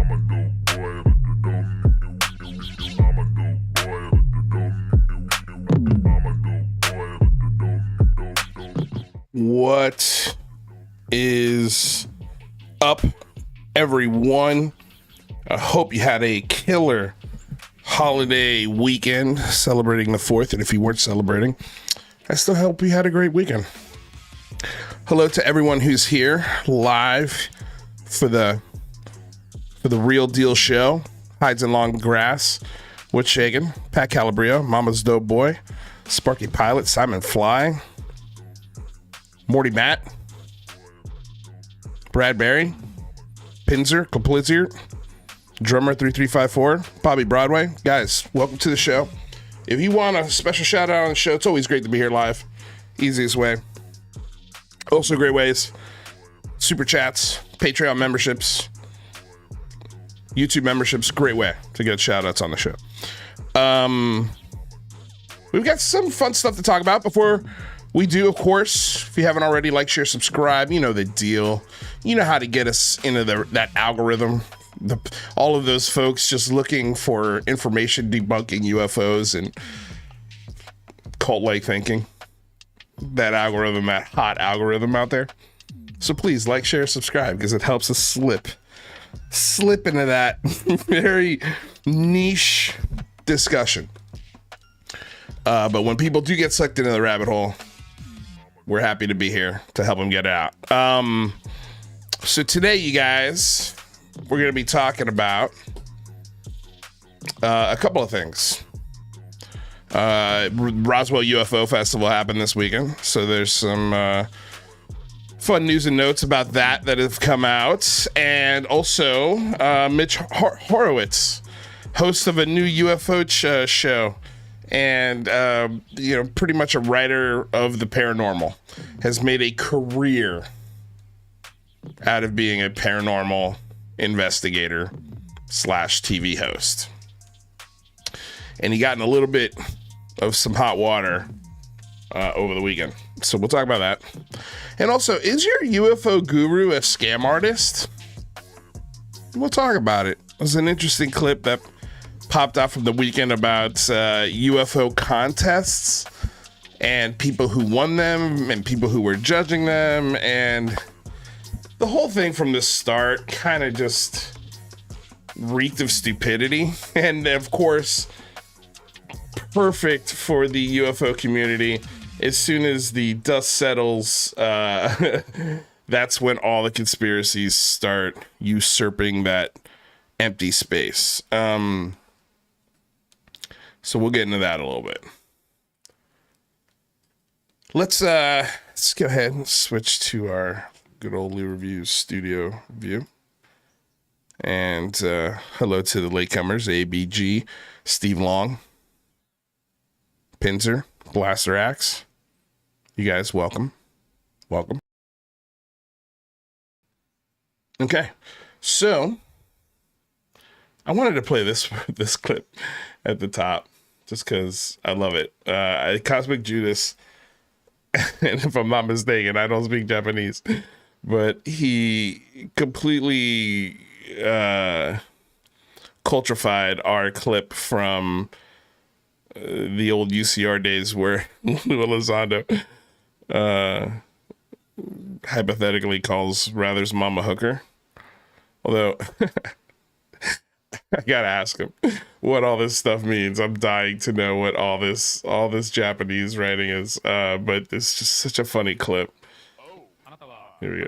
What is up, everyone? I hope you had a killer holiday weekend celebrating the 4th, and if you weren't celebrating, I still hope you had a great weekend. Hello to everyone who's here live for the Real Deal show. Hides in Long Grass, What's Shaking, Pat Calabria, Mama's Dope Boy, Sparky Pilot, Simon Fly, Morty Matt, Brad Barry, Pinzer, Kaplitzier, Drummer 3354, Bobby Broadway. Guys, welcome to the show. If you want a special shout out on the show, it's always great to be here live. Easiest way. Also great ways. Super chats, Patreon memberships, YouTube memberships, great way to get shout outs on the show. We've got some fun stuff to talk about before we do, of course. If you haven't already, like, share, subscribe. You know the deal. You know how to get us into that algorithm. All of those folks just looking for information debunking UFOs and cult-like thinking. That algorithm, that hot algorithm out there. So please like, share, subscribe, because it helps us slip into that very niche discussion. But when people do get sucked into the rabbit hole, we're happy to be here to help them get out. So today, you guys, we're going to be talking about a couple of things. Roswell UFO Festival happened this weekend, so there's some fun news and notes about that have come out. And also, Mitch Horowitz, host of a new UFO show, and pretty much a writer of the paranormal, has made a career out of being a paranormal investigator / TV host. And he got in a little bit of some hot water over the weekend, so we'll talk about that. And also, is your UFO guru a scam artist? We'll talk about it. It was an interesting clip that popped out from the weekend about UFO contests and people who won them and people who were judging them, and the whole thing from the start kind of just reeked of stupidity. And of course, perfect for the UFO community. As soon as the dust settles, that's when all the conspiracies start usurping that empty space. So we'll get into that a little bit. Let's go ahead and switch to our good old Lee Reviews studio view. And hello to the latecomers, ABG, Steve Long, Pinzer, Blaster Axe. You guys, welcome. Welcome. Okay, so I wanted to play this clip at the top just because I love it. Cosmic Judas, and if I'm not mistaken, I don't speak Japanese, but he completely cultrified our clip from the old UCR days where Lou Elizondo hypothetically calls Rather's mom a hooker. Although I gotta ask him what all this stuff means. I'm dying to know what all this Japanese writing is. But it's just such a funny clip. Here we go.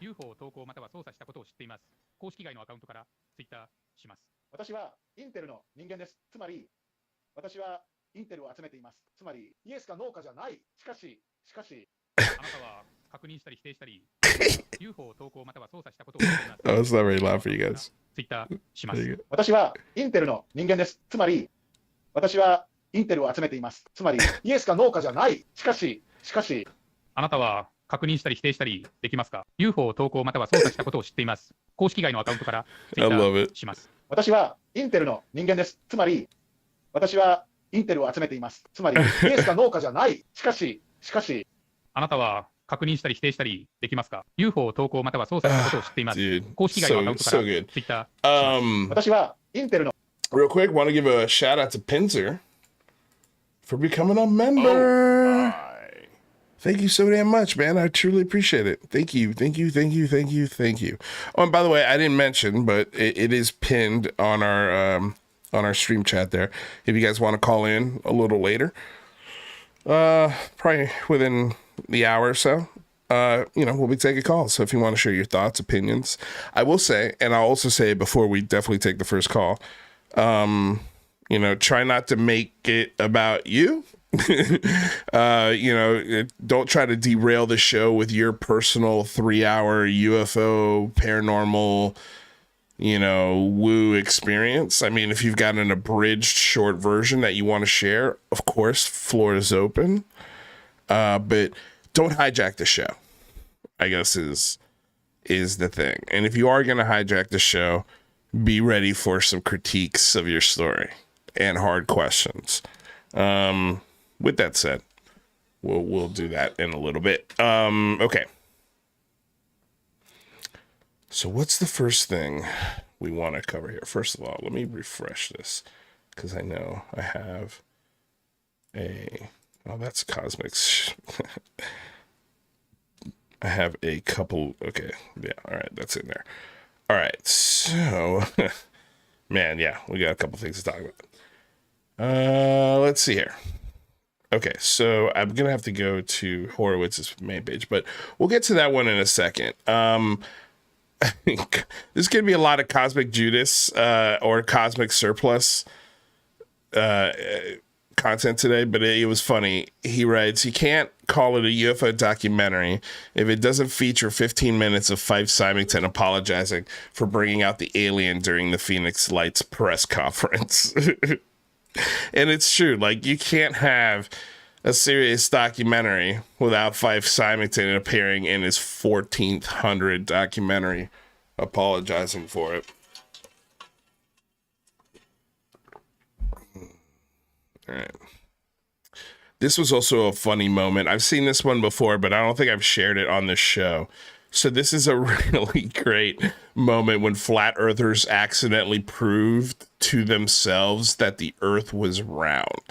UFO 投稿または操作したことを知っています。公式外のアカウントからツイッターします。私はインテルの人間です。つまり私はインテルを集めています。つまりイエスかノーかじゃない。しかしあなたは確認したり否定したり UFO 投稿または操作したことを知っています。Oh, it's not very loud for you guys. ツイッターします。私はインテルの人間です。つまり私はインテルを集めています。つまりイエスかノーかじゃない。しかしあなたは確認したり否定したりできますか？ UFO 投稿または操作したことを知っています。公式外のアカウントからツイッターします。私はインテルの人間です。つまり私はインテルを集めています。つまりイエスかノーかじゃない。しかしあなたは確認したり否定したりできますか？ UFO 投稿または操作のことを知っています。 Dude, 公式外のアカウントから so good. Twitter Real quick, want to give a shout out to Pinzer for becoming a member. Thank you so damn much, man. I truly appreciate it. Thank you. Oh, and by the way, I didn't mention, but it is pinned on our stream chat there. If you guys want to call in a little later, probably within the hour or so, we'll be taking calls. So if you want to share your thoughts, opinions, I will say, and I'll also say before we definitely take the first call, try not to make it about you. Don't try to derail the show with your personal 3-hour UFO paranormal, woo experience. I mean, if you've got an abridged short version that you want to share, of course, floor is open. But don't hijack the show, I guess is the thing. And if you are going to hijack the show, be ready for some critiques of your story and hard questions. With that said, we'll do that in a little bit. Okay. So what's the first thing we want to cover here? First of all, let me refresh this because I know I have that's cosmics. I have a couple. Okay. Yeah. All right. That's in there. All right. So, man, yeah, we got a couple things to talk about. Let's see here. Okay, so I'm going to have to go to Horowitz's main page, but we'll get to that one in a second. I think there's going to be a lot of Cosmic Judas or Cosmic Surplus content today, but it was funny. He writes, you can't call it a UFO documentary if it doesn't feature 15 minutes of Fife Symington apologizing for bringing out the alien during the Phoenix Lights press conference. And it's true. Like, you can't have a serious documentary without Fife Symington appearing in his 1400 documentary apologizing for it. All right. This was also a funny moment. I've seen this one before, but I don't think I've shared it on this show. So this is a really great moment when flat earthers accidentally proved to themselves that the earth was round.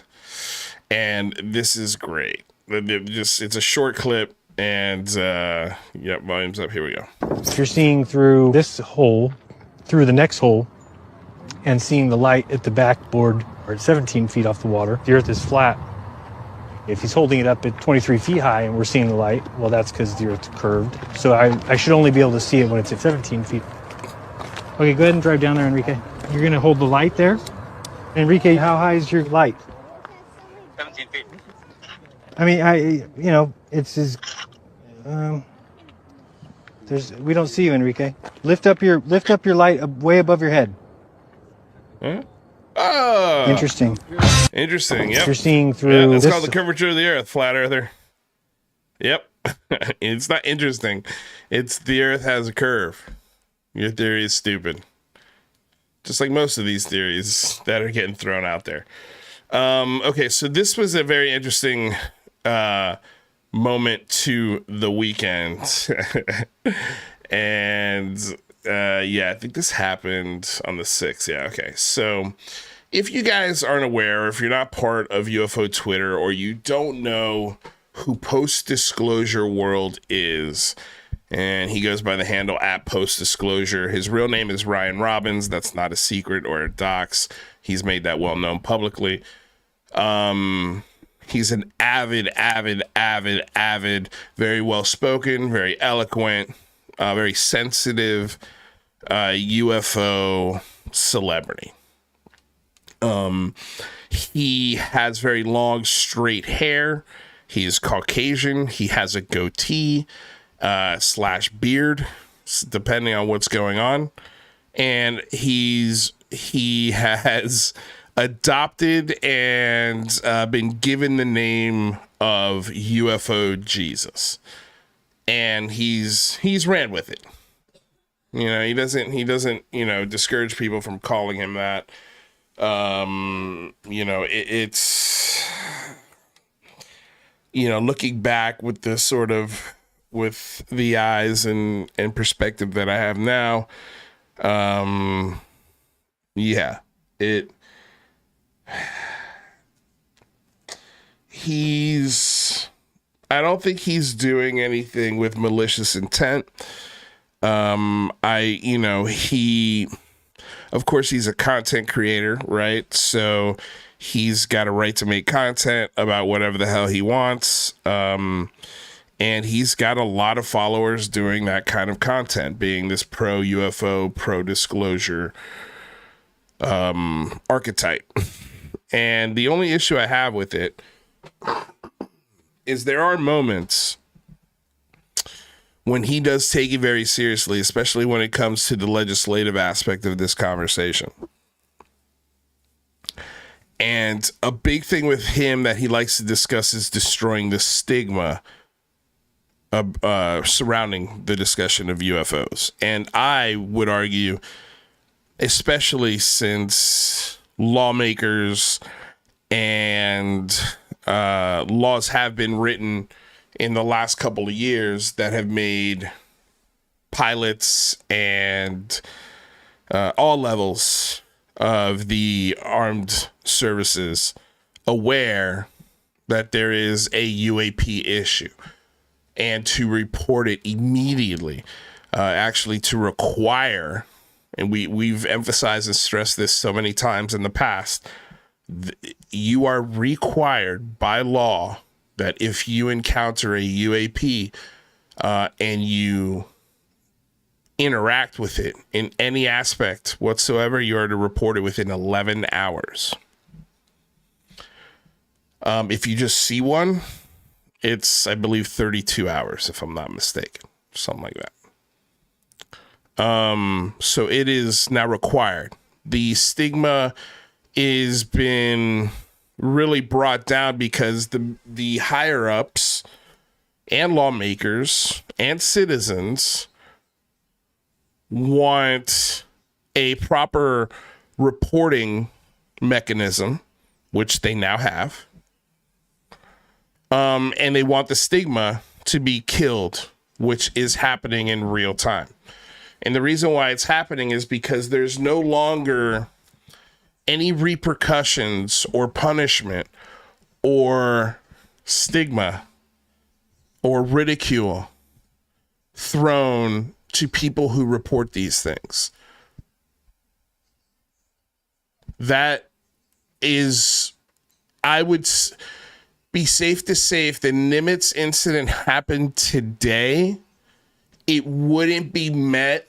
And this is great. It's a short clip and volume's up. Here we go. If you're seeing through this hole, through the next hole, and seeing the light at the backboard or at 17 feet off the water, the earth is flat. If he's holding it up at 23 feet high and we're seeing the light, well, that's because the earth's curved. So I should only be able to see it when it's at 17 feet. Okay, go ahead and drive down there, Enrique. You're going to hold the light there. Enrique, how high is your light? 17 feet. I mean, it's his, we don't see you, Enrique. Lift up your light way above your head. Huh? Oh, Interesting. Yep. You're seeing through. That's called the curvature of the earth, flat earther. Yep. It's not interesting. It's the earth has a curve. Your theory is stupid. Just like most of these theories that are getting thrown out there. Okay, so this was a very interesting moment to the weekend. And I think this happened on the 6th. Yeah, okay. So if you guys aren't aware, or if you're not part of UFO Twitter, or you don't know who Post Disclosure World is, and he goes by the handle @PostDisclosure. His real name is Ryan Robbins. That's not a secret or a dox. He's made that well known publicly. He's an avid, very well spoken, very eloquent, very sensitive UFO celebrity. He has very long, straight hair. He is Caucasian. He has a goatee / beard, depending on what's going on. And he has adopted and been given the name of UFO Jesus. And he's ran with it. He doesn't discourage people from calling him that. It's looking back with this sort of with the eyes and perspective that I have now. Yeah, I don't think he's doing anything with malicious intent. Of course, he's a content creator, right? So he's got a right to make content about whatever the hell he wants. And he's got a lot of followers doing that kind of content, being this pro UFO, pro disclosure archetype. And the only issue I have with it is there are moments when he does take it very seriously, especially when it comes to the legislative aspect of this conversation. And a big thing with him that he likes to discuss is destroying the stigma surrounding the discussion of UFOs. And I would argue, especially since lawmakers and laws have been written in the last couple of years that have made pilots and all levels of the armed services aware that there is a UAP issue and to report it immediately, actually to require, and we've emphasized and stressed this so many times in the past, you are required by law that if you encounter a UAP and you interact with it in any aspect whatsoever, you are to report it within 11 hours. If you just see one, it's, I believe, 32 hours, if I'm not mistaken. Something like that. So it is now required. The stigma is been really brought down because the higher ups and lawmakers and citizens want a proper reporting mechanism, which they now have. And they want the stigma to be killed, which is happening in real time. And the reason why it's happening is because there's no longer any repercussions or punishment or stigma or ridicule thrown to people who report these things. That is, I would be safe to say, if the Nimitz incident happened today, it wouldn't be met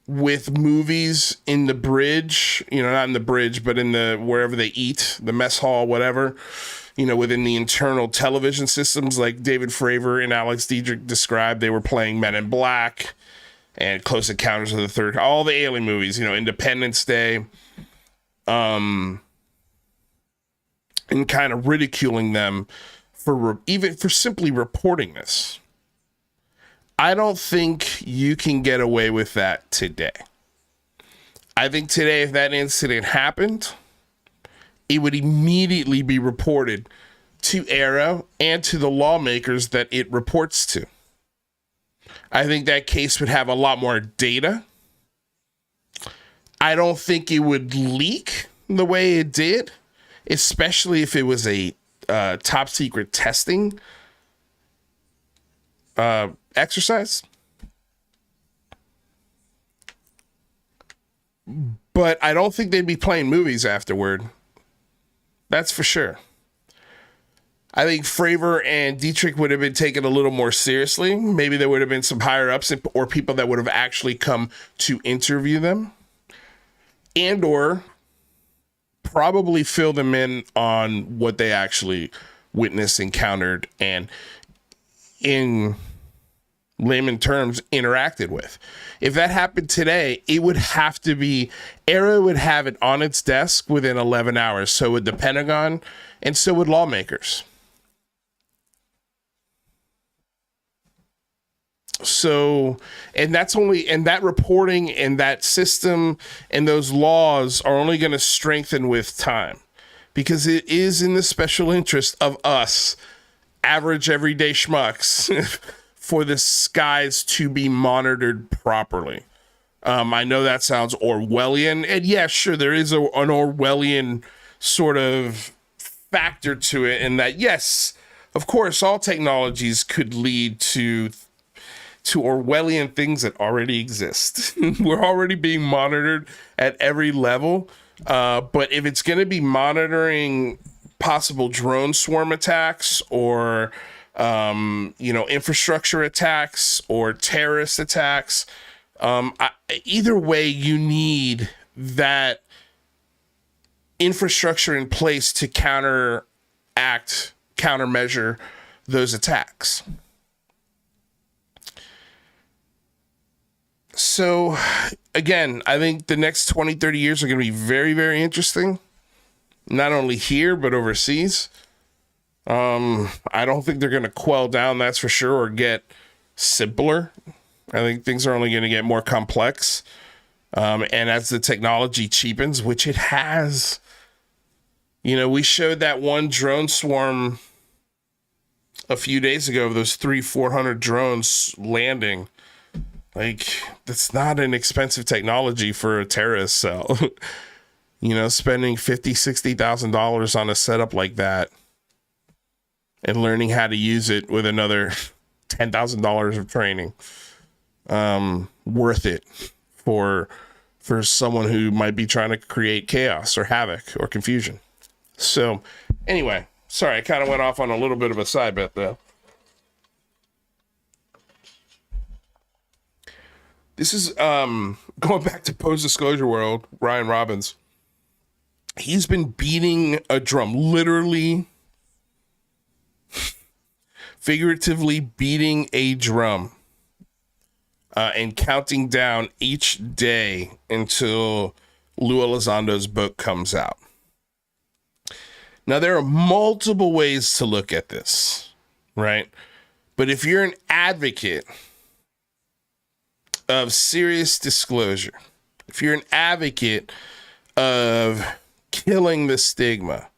with movies in the bridge, not in the bridge, but in the, wherever they eat, the mess hall, whatever, within the internal television systems, like David Fravor and Alex Diedrich described. They were playing Men in Black and Close Encounters of the Third, all the alien movies, Independence Day, and kind of ridiculing them for simply reporting this. I don't think you can get away with that today. I think today, if that incident happened, it would immediately be reported to ARROW and to the lawmakers that it reports to. I think that case would have a lot more data. I don't think it would leak the way it did, especially if it was a top secret testing exercise. But I don't think they'd be playing movies afterward. That's for sure. I think Fravor and Dietrich would have been taken a little more seriously. Maybe there would have been some higher ups or people that would have actually come to interview them and or probably fill them in on what they actually witnessed, encountered, and in layman terms interacted with. If that happened today, it would have to be, ARROW would have it on its desk within 11 hours. So would the Pentagon, and so would lawmakers. So, and that reporting and that system and those laws are only going to strengthen with time, because it is in the special interest of us, average everyday schmucks, for the skies to be monitored properly. I know that sounds Orwellian, and yeah, sure, there is an Orwellian sort of factor to it, in that, yes, of course, all technologies could lead to Orwellian things that already exist. We're already being monitored at every level, but if it's going to be monitoring possible drone swarm attacks, or infrastructure attacks, or terrorist attacks, either way, you need that infrastructure in place to countermeasure those attacks. So again, I think the next 20, 30 years are going to be very, very interesting, not only here, but overseas. I don't think they're going to quell down, that's for sure, or get simpler. I think things are only going to get more complex. And as the technology cheapens, which it has, we showed that one drone swarm a few days ago of those 400 drones landing. Like, that's not an expensive technology for a terrorist cell. Spending $50,000-$60,000 on a setup like that and learning how to use it with another $10,000 of training. Worth it for someone who might be trying to create chaos or havoc or confusion. So anyway, sorry, I kind of went off on a little bit of a side bet there. This is going back to Post Disclosure World, Ryan Robbins. He's been beating a drum, literally, figuratively beating a drum, and counting down each day until Lou Elizondo's book comes out. Now, there are multiple ways to look at this, right? But if you're an advocate of serious disclosure, if you're an advocate of killing the stigma,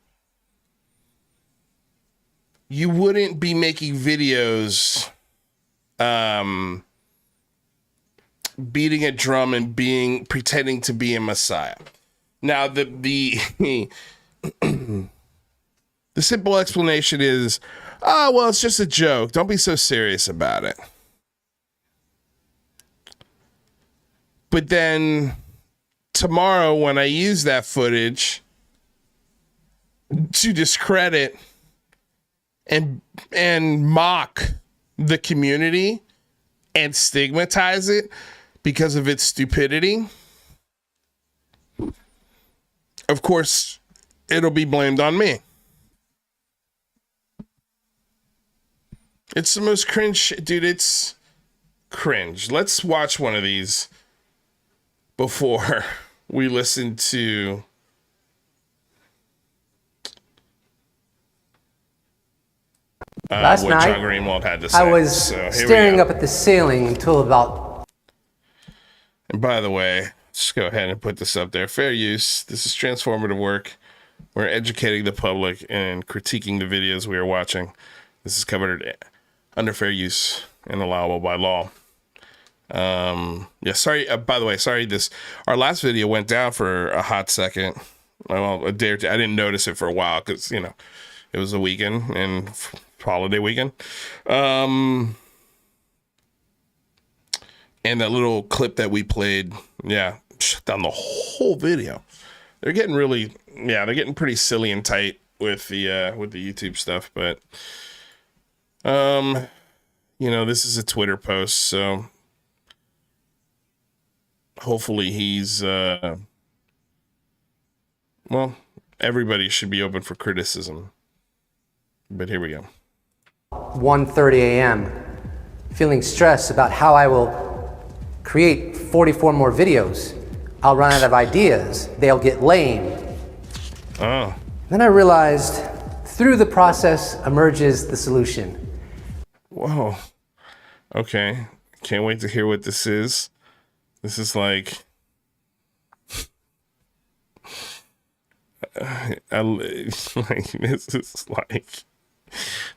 you wouldn't be making videos beating a drum and pretending to be a messiah. Now, the simple explanation is, well, it's just a joke. Don't be so serious about it. But then tomorrow, when I use that footage to discredit and mock the community and stigmatize it because of its stupidity, of course, it'll be blamed on me. It's the most cringe, dude. It's cringe. Let's watch one of these before we listen to last what night, John Greenwald had to say. I was staring up at the ceiling until about... And by the way, just go ahead and put this up there. Fair use. This is transformative work. We're educating the public and critiquing the videos we are watching. This is covered under fair use and allowable by law. Sorry. By the way, sorry. Our last video went down for a hot second. Well, a day or two. I didn't notice it for a while because it was a weekend and holiday weekend. And that little clip that we played, shut down the whole video. They're getting they're getting pretty silly and tight with the YouTube stuff, but this is a Twitter post, so hopefully he's everybody should be open for criticism. But here we go. 1:30 a.m. feeling stressed about how I will create 44 more videos. I'll run out of ideas. They'll get lame. Oh. Then I realized through the process emerges the solution. Whoa. Okay. Can't wait to hear what this is. This is like...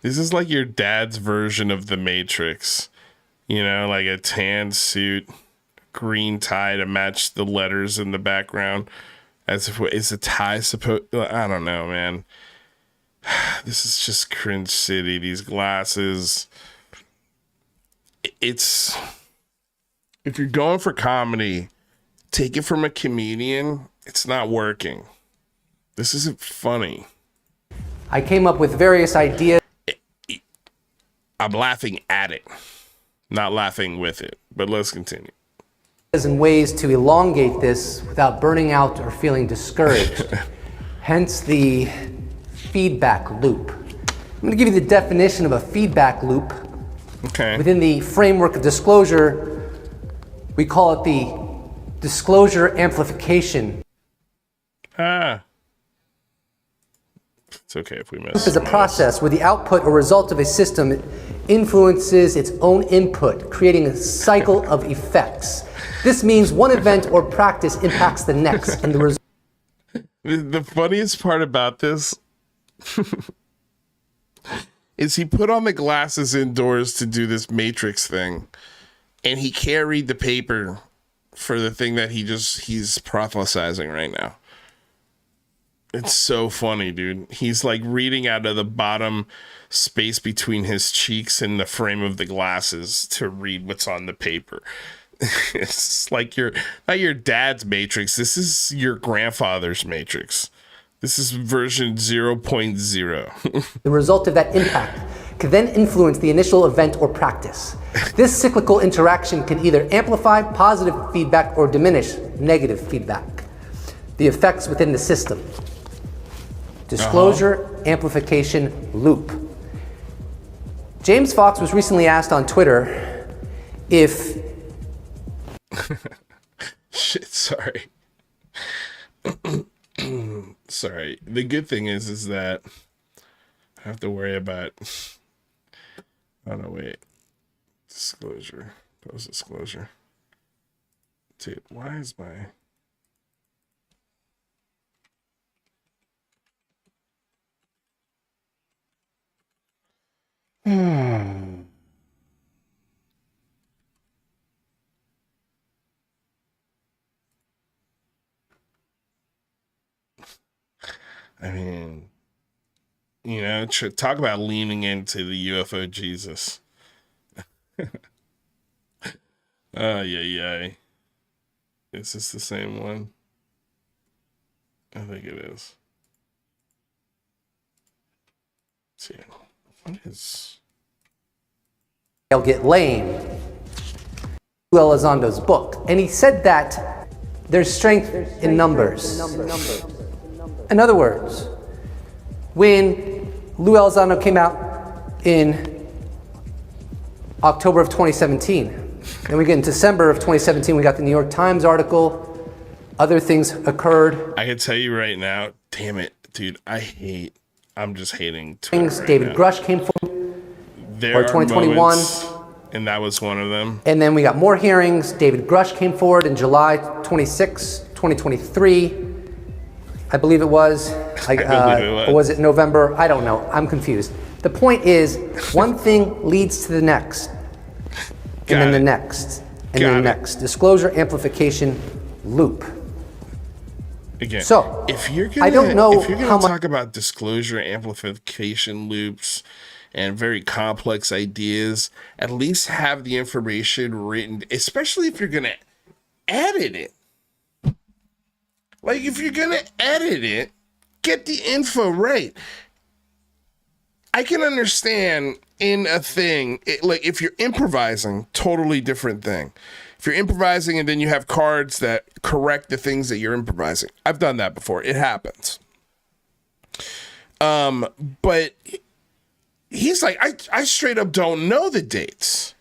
this is like your dad's version of The Matrix. You know, like a tan suit, green tie to match the letters in the background. As if is a tie supposed? I don't know, man. This is just cringe city. These glasses. It's, if you're going for comedy, take it from a comedian. It's not working. This isn't funny. I came up with various ideas. I'm laughing at it, not laughing with it. But let's continue. And ways to elongate this without burning out or feeling discouraged. Hence the feedback loop. I'm going to give you the definition of a feedback loop. Okay. Within the framework of disclosure, we call it the disclosure amplification. It's okay if we miss. Is a process where the output or result of a system influences its own input, creating a cycle of effects. This means one event or practice impacts the next, and the result. The funniest part about this is he put on the glasses indoors to do this Matrix thing, and he can't read the paper for the thing that he's prophesizing right now. It's so funny, dude. He's like reading out of the bottom space between his cheeks and the frame of the glasses to read what's on the paper. It's like not your dad's Matrix. This is your grandfather's Matrix. This is version 0.0. The result of that impact can then influence the initial event or practice. This cyclical interaction can either amplify positive feedback or diminish negative feedback. The effects within the system. Disclosure amplification loop. James Fox was recently asked on Twitter if... Shit, sorry. Sorry. The good thing is that I have to worry about... Oh, no, wait. Disclosure. Post disclosure. Dude, why is my... I mean, you know, talk about leaning into the UFO Jesus. Yeah. Is this the same one? I think it is. Let's see. What is... They'll get lame. Elizondo's book. And he said that there's strength in numbers. In other words, when Lou Elizondo came out in October of 2017, then we get in December of 2017, we got the New York Times article, other things occurred. I can tell you right now, damn it, dude, I'm just hating Twitter Things right David now. Grush came forward, There or 2021. are moments, and that was one of them. And then we got more hearings. David Grush came forward in July 26, 2023. I believe it was. Or was it November? I don't know. I'm confused. The point is, one thing leads to the next, and then the next, and then the next. Disclosure amplification loop. Again, so if you're gonna, I don't know if you're gonna how much talk about disclosure amplification loops and very complex ideas, at least have the information written, especially if you're gonna edit it. Like, if you're gonna edit it, get the info right. I can understand in a thing, like if you're improvising, totally different thing. If you're improvising and then you have cards that correct the things that you're improvising. I've done that before. It happens. But he's like, I straight up don't know the dates.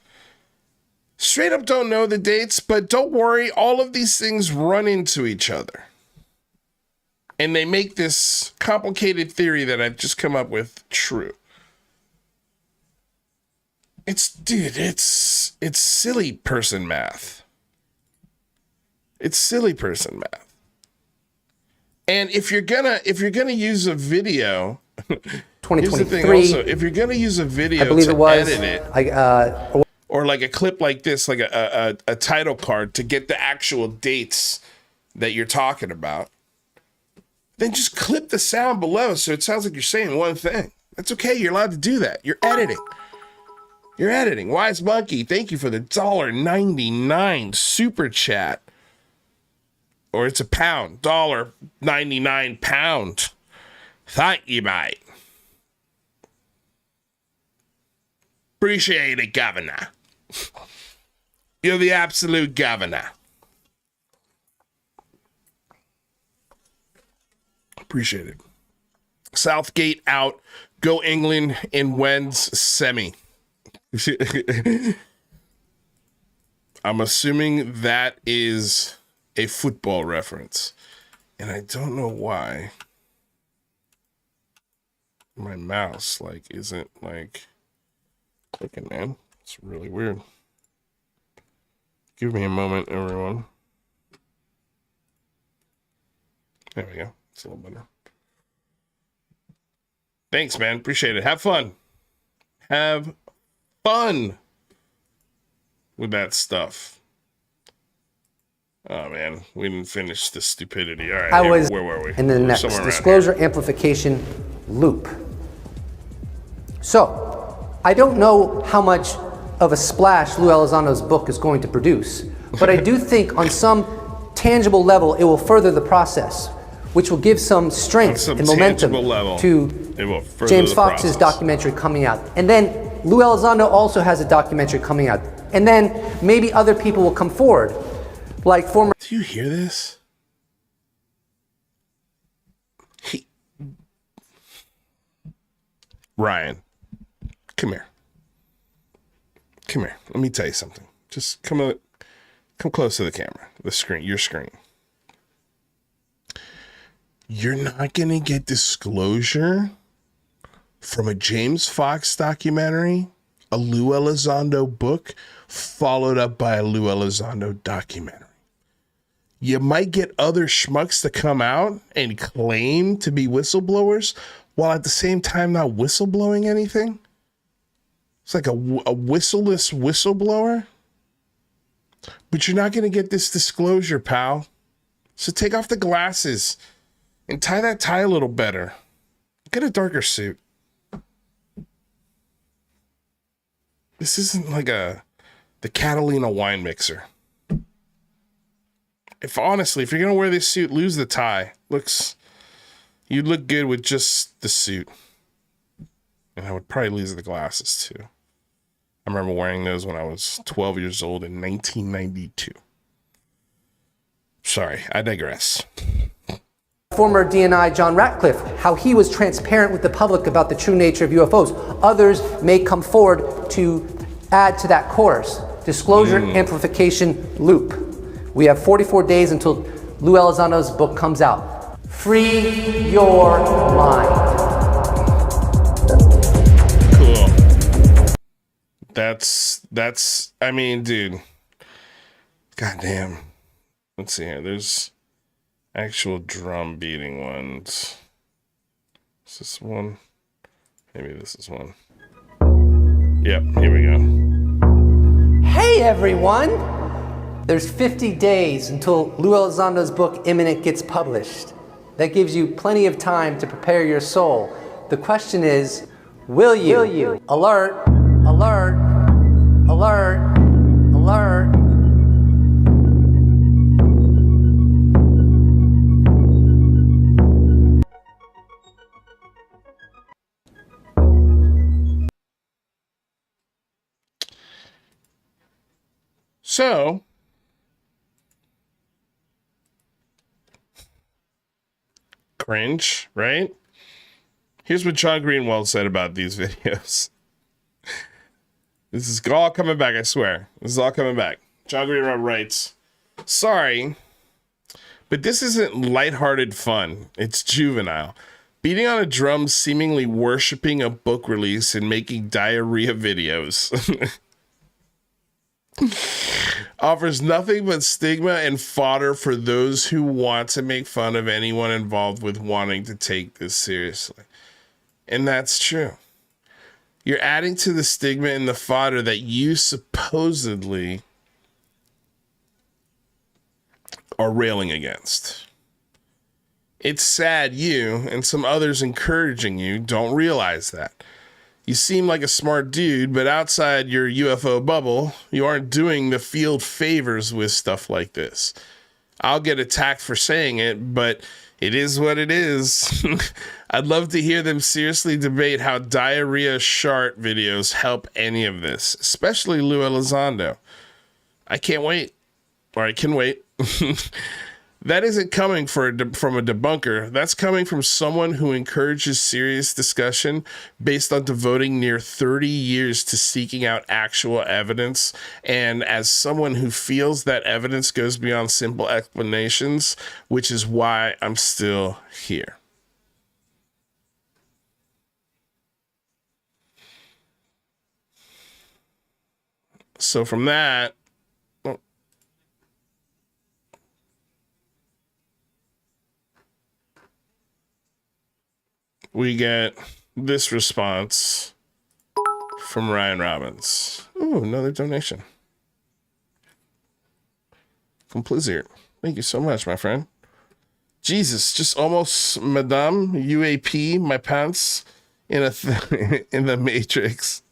Straight up don't know the dates, but don't worry, all of these things run into each other. And they make this complicated theory that I've just come up with true. It's silly person math. It's silly person math. And if you're gonna use a video, 2023. here's the thing also, if you're gonna use a video I believe to it was, edit it, or like a clip like this, like a title card to get the actual dates that you're talking about, then just clip the sound below so it sounds like you're saying one thing. That's okay. You're allowed to do that. You're editing. You're editing. Wise Monkey, thank you for the $1.99 super chat. Or it's a pound. $1.99 pound. Thank you, mate. Appreciate it, Governor. You're the absolute governor. Appreciate it. Southgate out. Go England in Wens semi. I'm assuming that is a football reference. And I don't know why my mouse isn't clicking, man. It's really weird. Give me a moment, everyone. There we go. It's a little better. Thanks, man. Appreciate it. Have fun. Have fun with that stuff. Oh, man. We didn't finish the stupidity. All right. Where were we? In the next disclosure amplification loop. So, I don't know how much of a splash Lou Elizondo's book is going to produce, but I do think on some tangible level it will further the process, which will give some strength and momentum to James Fox's documentary coming out. And then Lou Elizondo also has a documentary coming out. And then maybe other people will come forward, like former... Do you hear this? Ryan, come here. Come here. Let me tell you something. Just come close to the camera, the screen, your screen. You're not going to get disclosure from a James Fox documentary, a Lou Elizondo book, followed up by a Lou Elizondo documentary. You might get other schmucks to come out and claim to be whistleblowers while at the same time not whistleblowing anything. It's like a whistleless whistleblower. But you're not going to get this disclosure, pal. So take off the glasses and tie that tie a little better. Get a darker suit. This isn't like the Catalina wine mixer. If you're going to wear this suit, lose the tie. You'd look good with just the suit. And I would probably lose the glasses too. I remember wearing those when I was 12 years old in 1992. Sorry, I digress. Former DNI John Ratcliffe, how he was transparent with the public about the true nature of UFOs. Others may come forward to add to that course. Disclosure amplification loop. We have 44 days until Lou Elizondo's book comes out. Free your mind. I mean, dude. Goddamn. Let's see here. There's actual drum beating ones. Is this one? Maybe this is one. Yep, here we go. Hey everyone! There's 50 days until Lou Elizondo's book Imminent gets published. That gives you plenty of time to prepare your soul. The question is, will you? Alert, alert, alert, alert. So, cringe, right? Here's what John Greenwald said about these videos. This is all coming back, I swear. This is all coming back. John Greenwald writes, sorry, but this isn't lighthearted fun. It's juvenile. Beating on a drum, seemingly worshiping a book release, and making diarrhea videos. Offers nothing but stigma and fodder for those who want to make fun of anyone involved with wanting to take this seriously. And that's true. You're adding to the stigma and the fodder that you supposedly are railing against. It's sad you and some others encouraging you don't realize that. You seem like a smart dude, but outside your UFO bubble, you aren't doing the field favors with stuff like this. I'll get attacked for saying it, but it is what it is. I'd love to hear them seriously debate how diarrhea shart videos help any of this, especially Lou Elizondo. I can't wait, or I can wait. That isn't coming from a debunker. That's coming from someone who encourages serious discussion based on devoting near 30 years to seeking out actual evidence. And as someone who feels that evidence goes beyond simple explanations, which is why I'm still here. So from that, we get this response from Ryan Robbins. Ooh, another donation from Blizzard. Thank you so much, my friend. Jesus, just almost Madame UAP my pants in in the Matrix.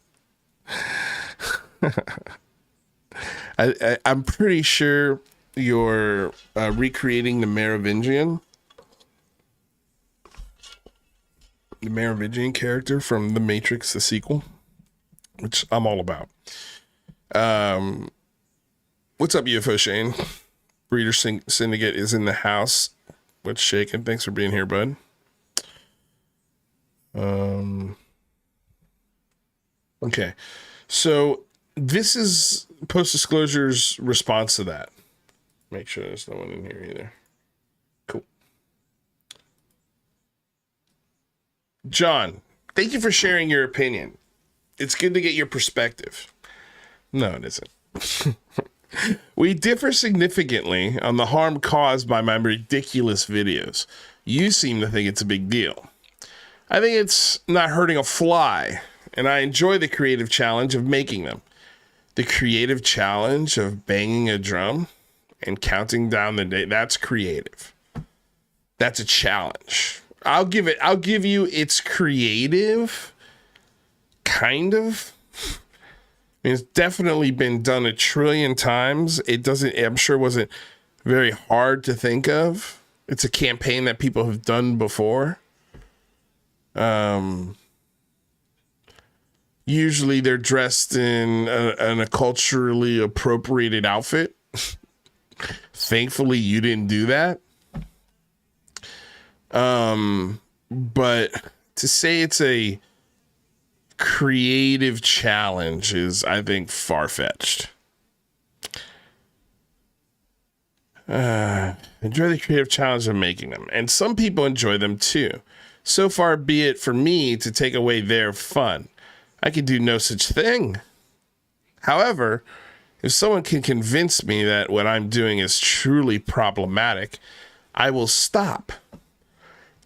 I'm pretty sure you're recreating the Merovingian. The Merovingian character from The Matrix, the sequel, which I'm all about. What's up, UFO Shane? Breeder Syndicate is in the house. What's shaking? Thanks for being here, bud. Okay, so this is Post Disclosure's response to that. Make sure there's no one in here either. Cool. John, thank you for sharing your opinion. It's good to get your perspective. No, it isn't. We differ significantly on the harm caused by my ridiculous videos. You seem to think it's a big deal. I think it's not hurting a fly, and I enjoy the creative challenge of making them. The creative challenge of banging a drum and counting down the day, that's creative. That's a challenge. I'll give you it's creative, kind of. I mean, it's definitely been done a trillion times. I'm sure wasn't very hard to think of. It's a campaign that people have done before. Usually they're dressed in a culturally appropriated outfit. Thankfully, you didn't do that. But to say it's a creative challenge is, I think, far-fetched. Enjoy the creative challenge of making them. And some people enjoy them too. So far be it for me to take away their fun. I can do no such thing. However, if someone can convince me that what I'm doing is truly problematic, I will stop.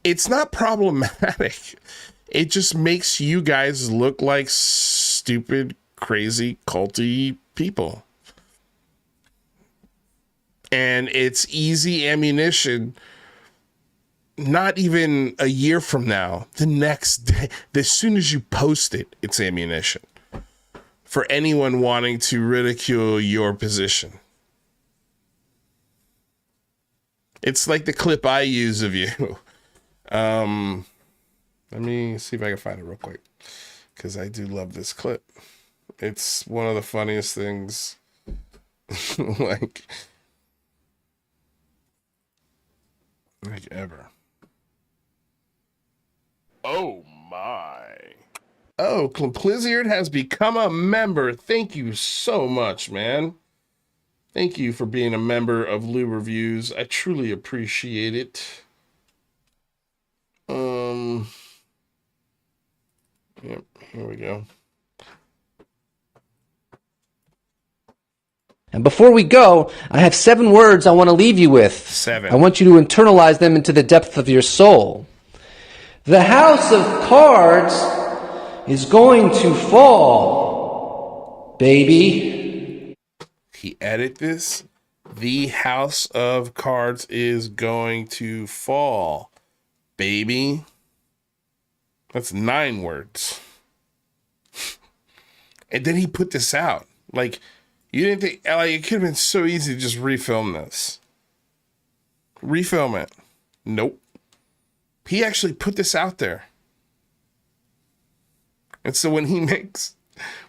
It's not problematic. It just makes you guys look like stupid, crazy, culty people. And it's easy ammunition. Not even a year from now, the next day, as soon as you post it, it's ammunition for anyone wanting to ridicule your position. It's like the clip I use of you. Let me see if I can find it real quick, because I do love this clip. It's one of the funniest things like ever. Oh my. Oh, Blizzard has become a member. Thank you so much, man. Thank you for being a member of Lou Reviews. I truly appreciate it. Yep, here we go. And before we go, I have 7 words I want to leave you with. 7. I want you to internalize them into the depth of your soul. The House of Cards is going to fall, baby. He added this. The house of cards is going to fall, baby. That's 9 words. And then he put this out. Like, you didn't think, like, it could have been so easy to just refilm this. Refilm it. Nope. He actually put this out there. And so when he makes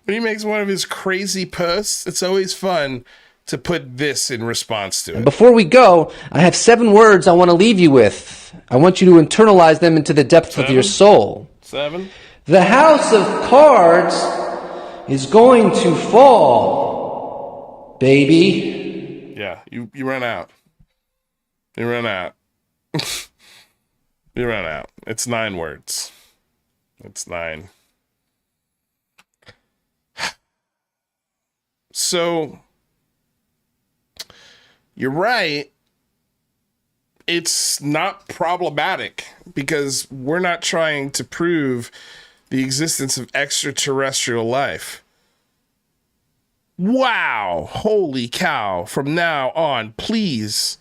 one of his crazy posts, it's always fun to put this in response to it. Before we go, I have 7 words I want to leave you with. I want you to internalize them into the depths of your soul. 7. The house of cards is going to fall, baby. Yeah, you run out. You run out. You run out. It's 9 words. It's 9. So, you're right. It's not problematic because we're not trying to prove the existence of extraterrestrial life. Wow. Holy cow. From now on, please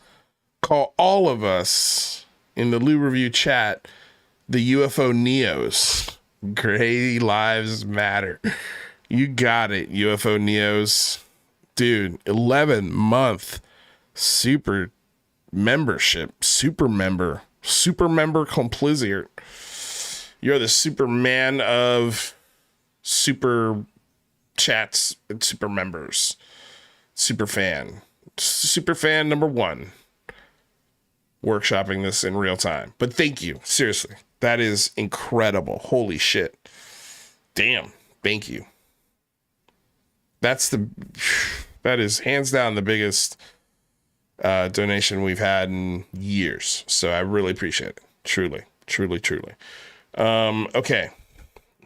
call all of us in the Lou Review chat the UFO Neos. Gray lives matter. You got it, UFO Neos. Dude, 11-month super membership. Super member Complizier. You're the Superman of super chats and super members. Super fan number 1. Workshopping this in real time. But thank you. Seriously. That is incredible. Holy shit. Damn. Thank you. That is hands down the biggest donation we've had in years. So I really appreciate it. Truly. Okay.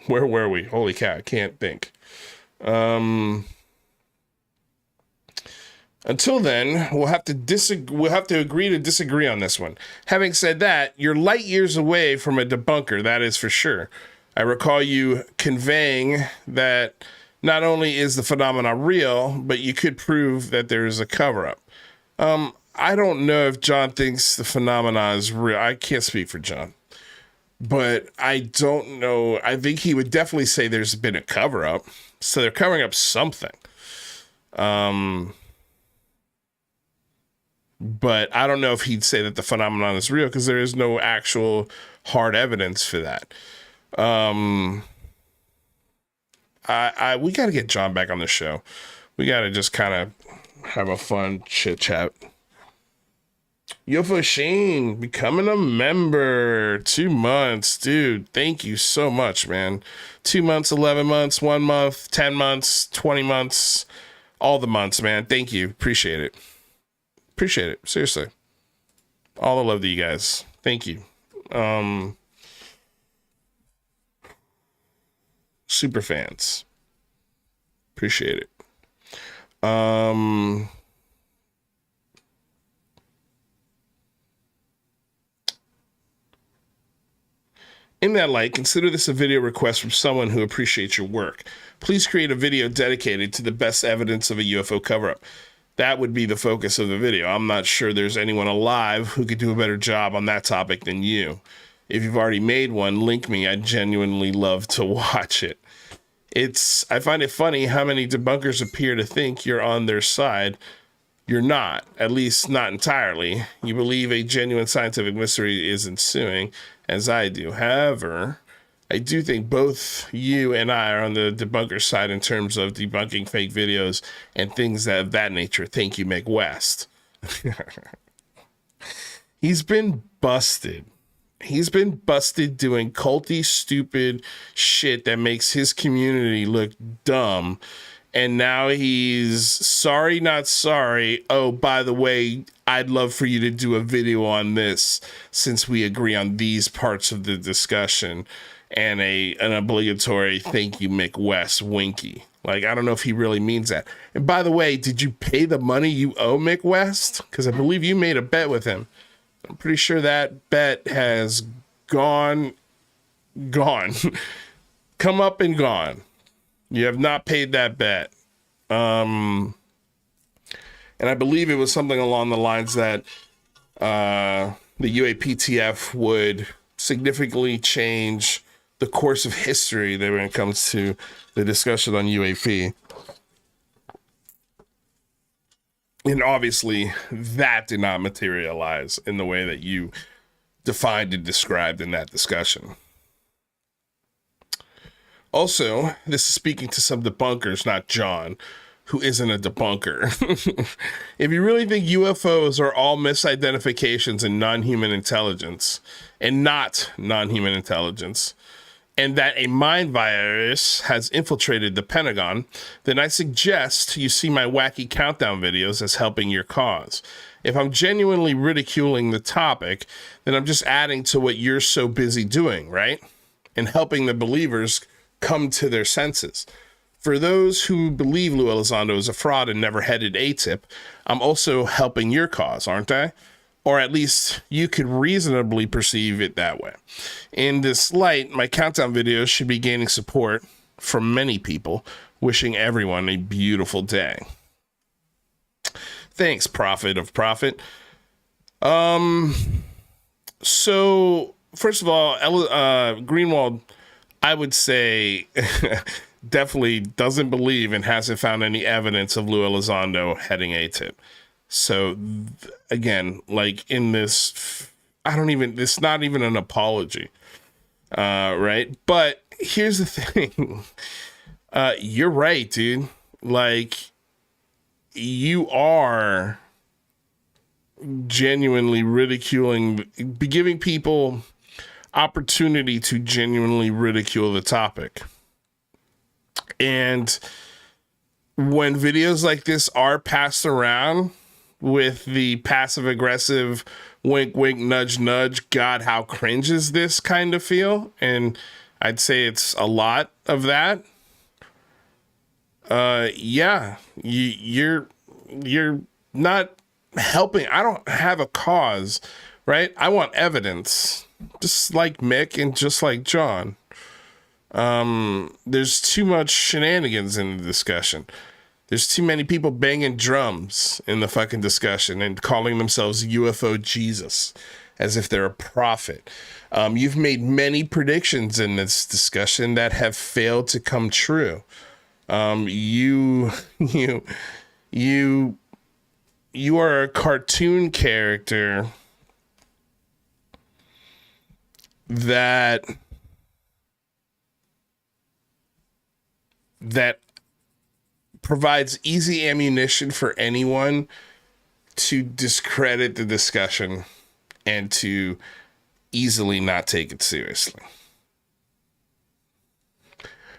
Where were we? Holy cow. I can't think. Until then, we'll have to agree to disagree on this one. Having said that, you're light years away from a debunker, that is for sure. I recall you conveying that not only is the phenomena real, but you could prove that there is a cover-up. I don't know if John thinks the phenomena is real. I can't speak for John. But I don't know. I think he would definitely say there's been a cover-up. So they're covering up something. But I don't know if he'd say that the phenomenon is real because there is no actual hard evidence for that. We got to get John back on the show. We got to just kind of have a fun chit chat. UFO Shane becoming a member. 2 months, dude. Thank you so much, man. 2 months, 11 months, 1 month, 10 months, 20 months, all the months, man. Thank you. Appreciate it. Seriously. All the love to you guys. Thank you. Super fans. Appreciate it. In that light, consider this a video request from someone who appreciates your work. Please create a video dedicated to the best evidence of a UFO cover-up. That would be the focus of the video. I'm not sure there's anyone alive who could do a better job on that topic than you. If you've already made one, link me. I'd genuinely love to watch it. I find it funny how many debunkers appear to think you're on their side. You're not, at least not entirely. You believe a genuine scientific mystery is ensuing, as I do. However, I do think both you and I are on the debunker side in terms of debunking fake videos and things of that nature. Thank you, Mick West. He's been busted. He's been busted doing culty, stupid shit that makes his community look dumb. And now he's sorry, not sorry. Oh, by the way, I'd love for you to do a video on this since we agree on these parts of the discussion. And an obligatory thank you, Mick West, winky. Like, I don't know if he really means that. And by the way, did you pay the money you owe Mick West? Because I believe you made a bet with him. I'm pretty sure that bet has gone. Because come up and gone. You have not paid that bet. And I believe it was something along the lines that the UAPTF would significantly change the course of history there when it comes to the discussion on UAP. And obviously, that did not materialize in the way that you defined and described in that discussion. Also, this is speaking to some debunkers, not John, who isn't a debunker. If you really think UFOs are all misidentifications and non-human intelligence, and not non-human intelligence, and that a mind virus has infiltrated the Pentagon, then I suggest you see my wacky countdown videos as helping your cause. If I'm genuinely ridiculing the topic, then I'm just adding to what you're so busy doing, right? And helping the believers come to their senses. For those who believe Lou Elizondo is a fraud and never headed ATIP, I'm also helping your cause, aren't I? Or at least you could reasonably perceive it that way. In this light, my countdown videos should be gaining support from many people, wishing everyone a beautiful day. Thanks, Prophet of Profit. So, first of all, Greenwald, I would say, definitely doesn't believe and hasn't found any evidence of Lou Elizondo heading ATIP. So again, like in this, it's not even an apology, right? But here's the thing. You're right, dude. Like, you are genuinely ridiculing, giving people opportunity to genuinely ridicule the topic. And when videos like this are passed around with the passive aggressive wink, wink, nudge, nudge, God, how cringe is this kind of feel? And I'd say it's a lot of that. Yeah, you're not helping. I don't have a cause, right? I want evidence, just like Mick and just like John. There's too much shenanigans in the discussion. There's too many people banging drums in the fucking discussion and calling themselves UFO Jesus as if they're a prophet. You've made many predictions in this discussion that have failed to come true. You are a cartoon character that provides easy ammunition for anyone to discredit the discussion and to easily not take it seriously.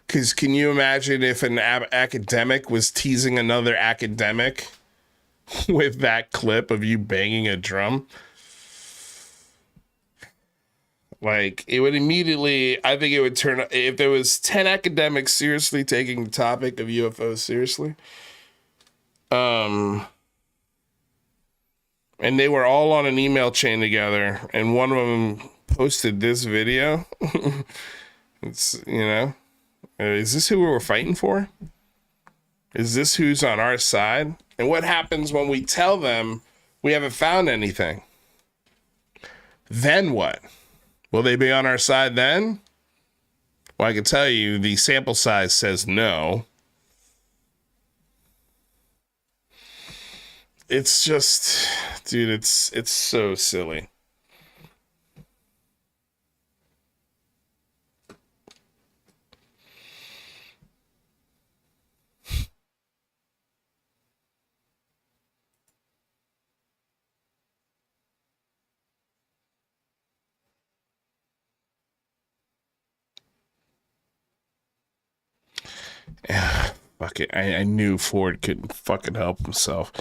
Because can you imagine if an academic was teasing another academic with that clip of you banging a drum? Like, it would immediately, I think it would turn, if there was 10 academics seriously taking the topic of UFOs seriously, and they were all on an email chain together, and one of them posted this video, it's, is this who we were fighting for? Is this who's on our side? And what happens when we tell them we haven't found anything? Then what? Will they be on our side then? Well, I can tell you the sample size says no. It's just, dude, it's so silly. Fuck it. I knew Ford couldn't fucking help himself.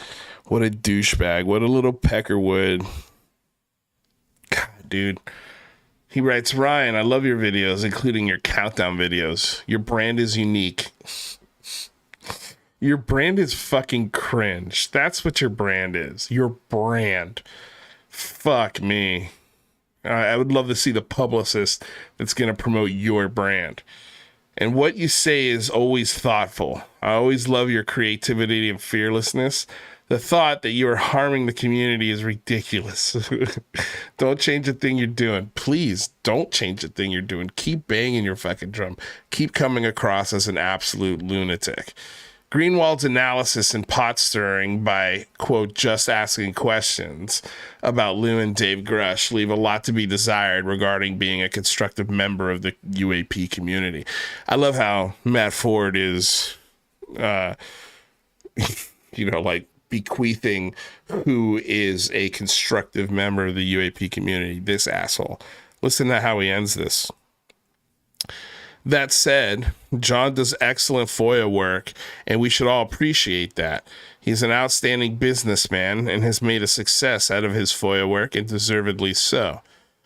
What a douchebag. What a little peckerwood. God, dude. He writes, Ryan, I love your videos, including your countdown videos. Your brand is unique. Your brand is fucking cringe. That's what your brand is. Your brand. Fuck me. I would love to see the publicist that's going to promote your brand. And what you say is always thoughtful. I always love your creativity and fearlessness. The thought that you are harming the community is ridiculous. Don't change the thing you're doing. Please don't change the thing you're doing. Keep banging your fucking drum. Keep coming across as an absolute lunatic. Greenwald's analysis and pot stirring by, quote, just asking questions about Lou and Dave Grush leave a lot to be desired regarding being a constructive member of the UAP community. I love how Matt Ford is, like bequeathing who is a constructive member of the UAP community. This asshole. Listen to how he ends this. That said, John does excellent FOIA work, and we should all appreciate that. He's an outstanding businessman and has made a success out of his FOIA work, and deservedly so.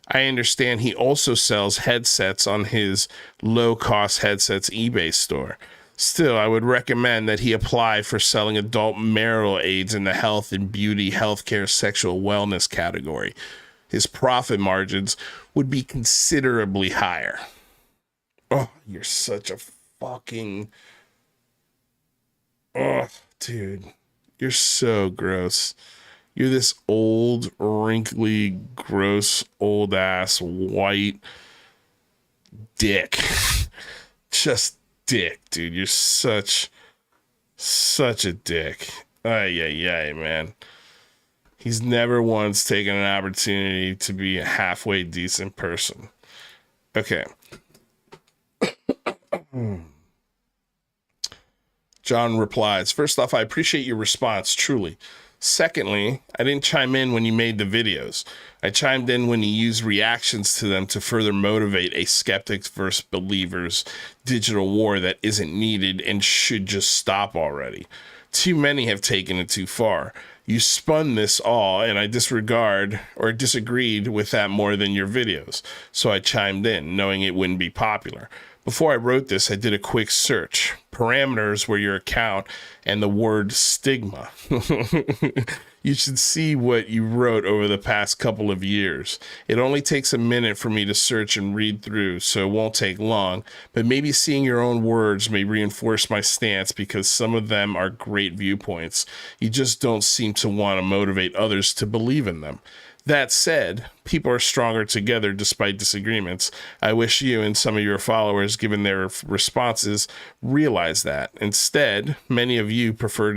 I understand he also sells headsets on his low-cost headsets eBay store. Still, I would recommend that he apply for selling adult marital aids in the health and beauty, healthcare, sexual wellness category. His profit margins would be considerably higher. Oh, you're such a fucking... Oh, dude. You're so gross. You're this old, wrinkly, gross, old-ass, white dick. Just dick, dude. You're such a dick. Ay, man. He's never once taken an opportunity to be a halfway decent person. Okay. John replies, first off, I appreciate your response, truly. Secondly, I didn't chime in when you made the videos. I chimed in when you used reactions to them to further motivate a skeptics versus believers digital war that isn't needed and should just stop already. Too many have taken it too far. You spun this all, and I disregard or disagreed with that more than your videos. So I chimed in, knowing it wouldn't be popular. Before I wrote this, I did a quick search. Parameters were your account and the word stigma. You should see what you wrote over the past couple of years. It only takes a minute for me to search and read through, so it won't take long. But maybe seeing your own words may reinforce my stance because some of them are great viewpoints. You just don't seem to want to motivate others to believe in them. That said, people are stronger together despite disagreements. I wish you and some of your followers, given their responses, realize that. Instead, many of you prefer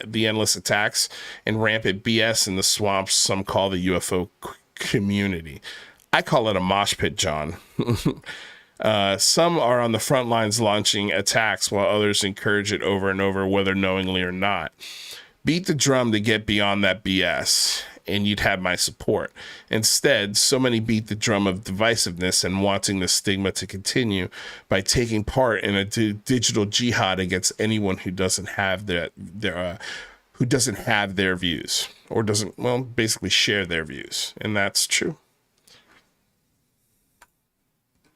the endless attacks and rampant BS in the swamps some call the UFO community. I call it a mosh pit, John. Some are on the front lines launching attacks while others encourage it over and over, whether knowingly or not. Beat the drum to get beyond that BS. And you'd have my support. Instead, so many beat the drum of divisiveness and wanting the stigma to continue by taking part in a digital jihad against anyone who doesn't have their views or doesn't, well, basically share their views. And that's true.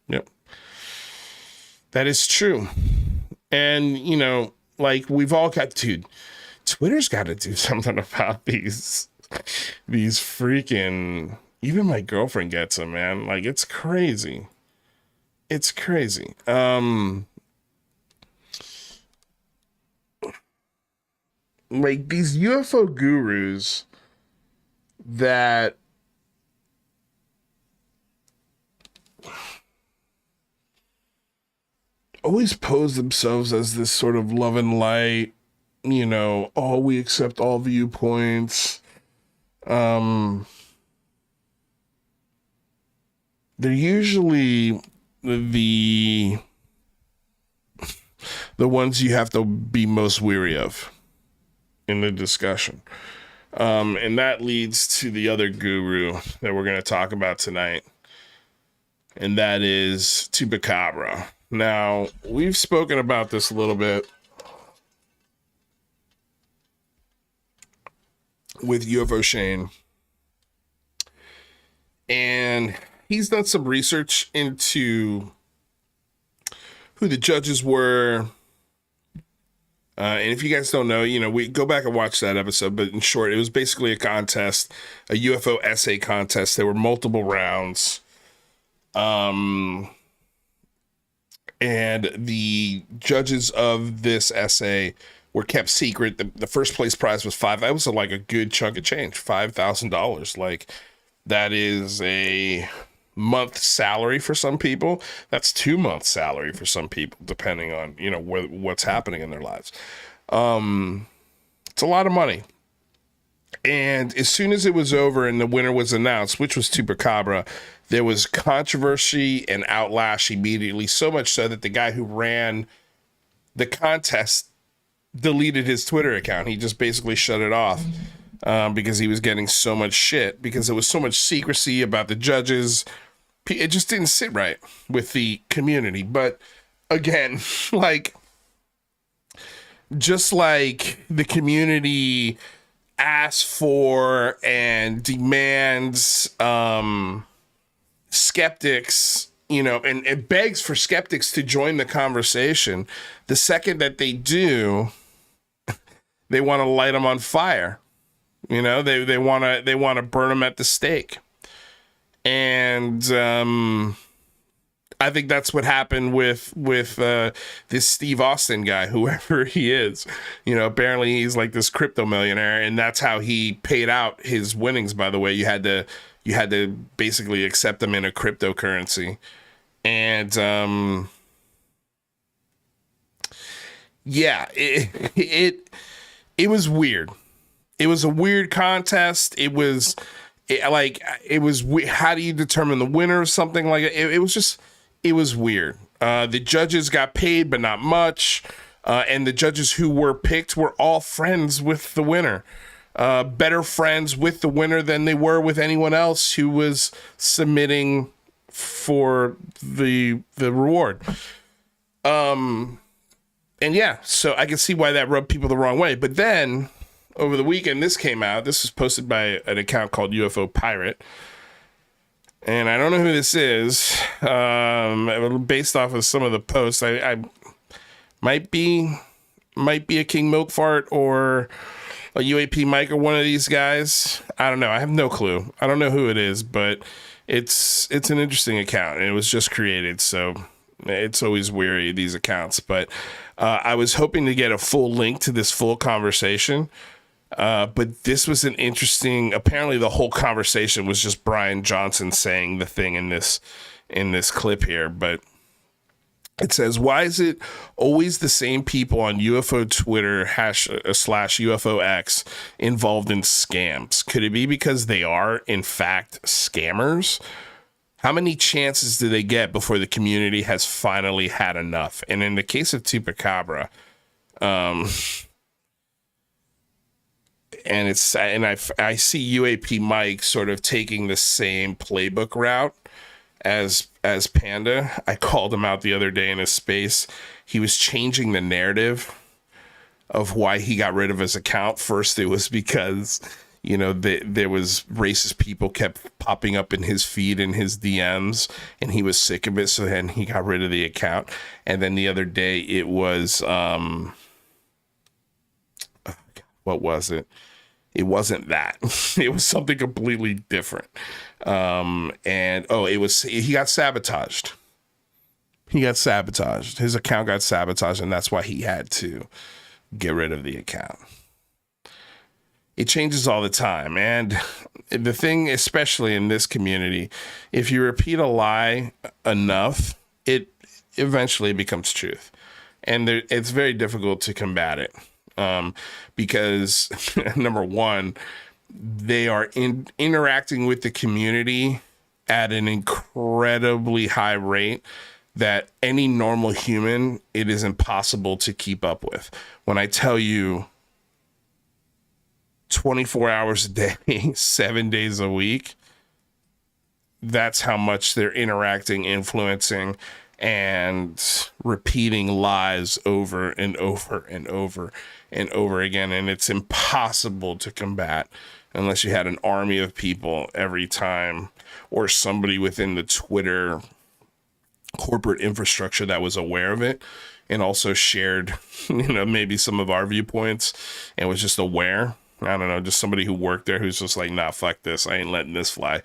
Yep. That is true. And, we've all got, dude, Twitter's got to do something about these freaking, even my girlfriend gets them, man. Like, it's crazy. It's crazy. Like these UFO gurus that always pose themselves as this sort of love and light, we accept all viewpoints. They're usually the ones you have to be most weary of in the discussion. And that leads to the other guru that we're going to talk about tonight. And that is Chupacabra. Now, we've spoken about this a little bit with UFO Shane, and he's done some research into who the judges were, and if you guys don't know, we go back and watch that episode, but in short, it was basically a contest, a UFO essay contest. There were multiple rounds, And the judges of this essay were kept secret. The first place prize was that was like a good chunk of change, $5,000. Like, that is a month's salary for some people. That's 2 months salary for some people, depending on, you know, what's happening in their lives. It's a lot of money. And as soon as it was over and the winner was announced, which was Chupacabra, there was controversy and outlash immediately, so much so that the guy who ran the contest deleted his Twitter account. He just basically shut it off because he was getting so much shit, because there was so much secrecy about the judges. It just didn't sit right with the community. But again, like, just like the community asks for and demands skeptics, you know, and it begs for skeptics to join the conversation, the second that they do, they want to light them on fire. You know, they want to burn them at the stake. And I think that's what happened with this Steve Austin guy, whoever he is. You know, apparently he's like this crypto millionaire, and that's how he paid out his winnings. By the way, you had to basically accept them in a cryptocurrency, and yeah, it was weird. It was a weird contest. It was how do you determine the winner of something like it? It was weird. The judges got paid, but not much. And the judges who were picked were all friends with the winner. Better friends with the winner than they were with anyone else who was submitting for the reward. And yeah, so I can see why that rubbed people the wrong way. But then over the weekend, this came out. This was posted by an account called UFO Pirate. And I don't know who this is. Based off of some of the posts, I might be a King Milkfart or a UAP Mike or one of these guys. I don't know. I have no clue. I don't know who it is, but it's an interesting account, and it was just created, so it's always weary, these accounts. But I was hoping to get a full link to this full conversation. But this was an interesting, apparently the whole conversation was just Brian Johnson saying the thing in this clip here. But it says, why is it always the same people on UFO Twitter / UFO X involved in scams? Could it be because they are in fact scammers? How many chances do they get before the community has finally had enough? And in the case of Chupacabra, and I see UAP Mike sort of taking the same playbook route as Panda. I called him out the other day in his space. He was changing the narrative of why he got rid of his account. First, it was because, you know, there was racist people kept popping up in his feed and his DMs, and he was sick of it. So then he got rid of the account. And then the other day it was, what was it? It wasn't that. It was something completely different. He got sabotaged. His account got sabotaged, and that's why he had to get rid of the account. It changes all the time. And the thing, especially in this community, if you repeat a lie enough, it eventually becomes truth. And it's very difficult to combat it. Because number one, they are interacting with the community at an incredibly high rate that any normal human, it is impossible to keep up with. When I tell you 24 hours a day, 7 days a week, that's how much they're interacting, influencing, and repeating lies over and over and over and over again. And it's impossible to combat unless you had an army of people every time, or somebody within the Twitter corporate infrastructure that was aware of it and also shared, you know, maybe some of our viewpoints and was just aware. I don't know, just somebody who worked there who's just like, nah, fuck this, I ain't letting this fly.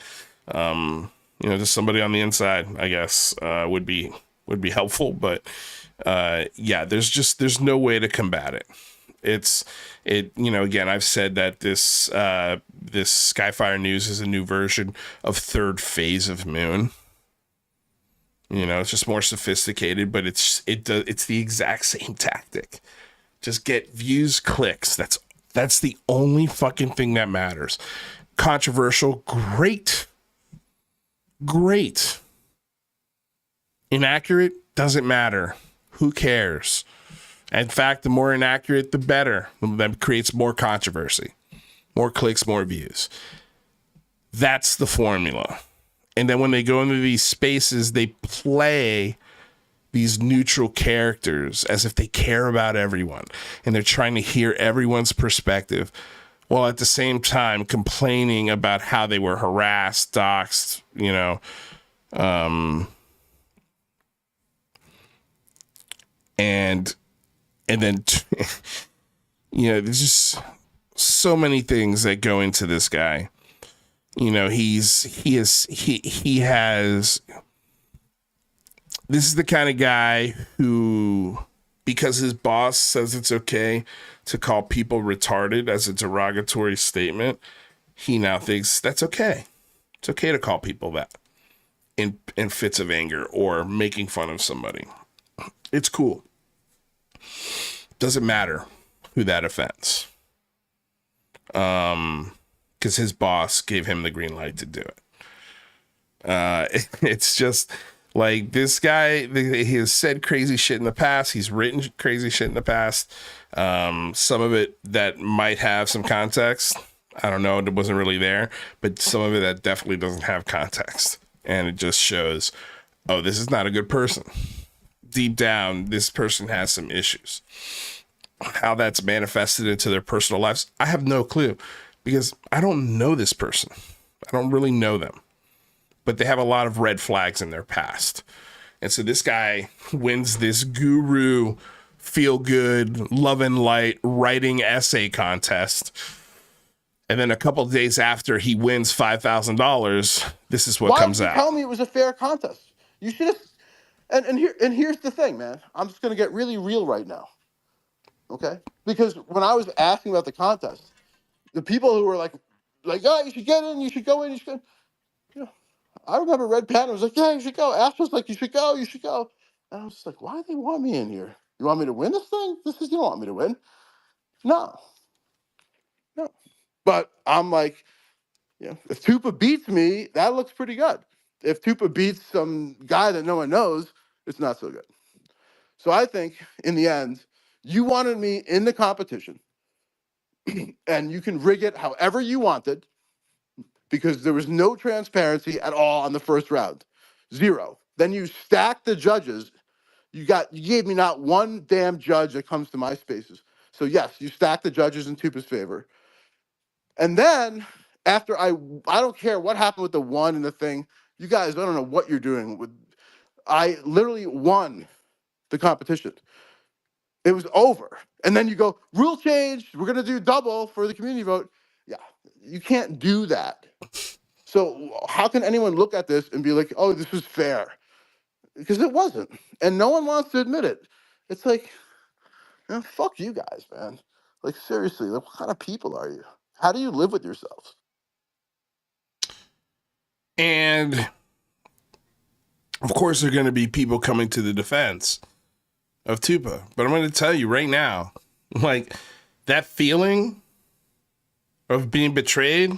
You know, just somebody on the inside, I guess, would be would be helpful, but yeah, there's no way to combat it. Again, I've said that this Skyfire News is a new version of Third Phase of Moon. It's just more sophisticated, but it's the exact same tactic. Just get views, clicks. That's the only fucking thing that matters. Controversial, great. Inaccurate, doesn't matter. Who cares? In fact, the more inaccurate, the better. That creates more controversy, more clicks, more views. That's the formula. And then when they go into these spaces, they play these neutral characters as if they care about everyone. And they're trying to hear everyone's perspective, while at the same time complaining about how they were harassed, doxxed, and then, there's just so many things that go into this guy. He has, this is the kind of guy who, because his boss says it's okay to call people retarded as a derogatory statement, he now thinks that's okay. It's okay to call people that in fits of anger or making fun of somebody. It's cool. Doesn't matter who that offends. Because his boss gave him the green light to do it. It's just like this guy, he has said crazy shit in the past. He's written crazy shit in the past. Some of it that might have some context. I don't know. It wasn't really there. But some of it that definitely doesn't have context. And it just shows, oh, this is not a good person. Deep down, this person has some issues. How that's manifested into their personal lives, I have no clue. Because I don't know this person. I don't really know them. But they have a lot of red flags in their past. And so this guy wins this guru, feel-good, love and light writing essay contest. And then a couple of days after he wins $5,000, this is what comes out. Why did you tell me it was a fair contest? You should have... And here's the thing, man. I'm just going to get really real right now. Okay? Because when I was asking about the contest, the people who were like, oh, you should get in, you should go in, you should go. I remember Red Panda was like, yeah, you should go. Ash was like, you should go. And I was just like, why do they want me in here? You want me to win this thing? You don't want me to win. No. But I'm like, if Tupa beats me, that looks pretty good. If Tupa beats some guy that no one knows, it's not so good. So I think, in the end, you wanted me in the competition, and you can rig it however you wanted, because there was no transparency at all on the first round. 0. Then you stacked the judges. You gave me not one damn judge that comes to my spaces. So yes, you stacked the judges in Tupa's favor. And then after I don't care what happened with the one and the thing. You guys, I don't know what you're doing with. I literally won the competition. It was over. And then you go, rule change. We're going to do double for the community vote. Yeah, you can't do that. So how can anyone look at this and be like, oh, this was fair? Because it wasn't. And no one wants to admit it. It's like, fuck you guys, man. Like, seriously, like, what kind of people are you? How do you live with yourselves? And of course, there are going to be people coming to the defense of Tupa. But I'm going to tell you right now, like, that feeling of being betrayed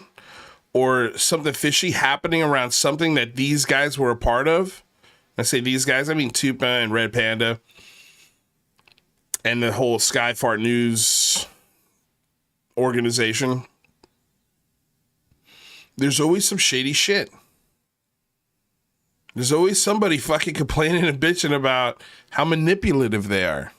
or something fishy happening around something that these guys were a part of. I say these guys, I mean Tupa and Red Panda and the whole Skyfire News organization. There's always some shady shit. There's always somebody fucking complaining and bitching about how manipulative they are.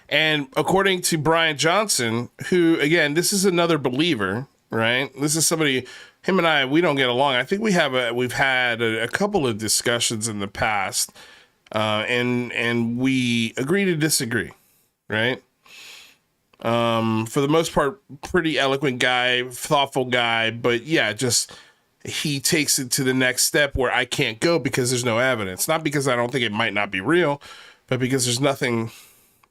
And according to Brian Johnson, who, again, this is another believer, right? This is somebody, him and I, we don't get along. I think we've had a couple of discussions in the past, and we agree to disagree, right? For the most part, pretty eloquent guy, thoughtful guy, but yeah, just he takes it to the next step where I can't go because there's no evidence. Not because I don't think it might not be real, but because there's nothing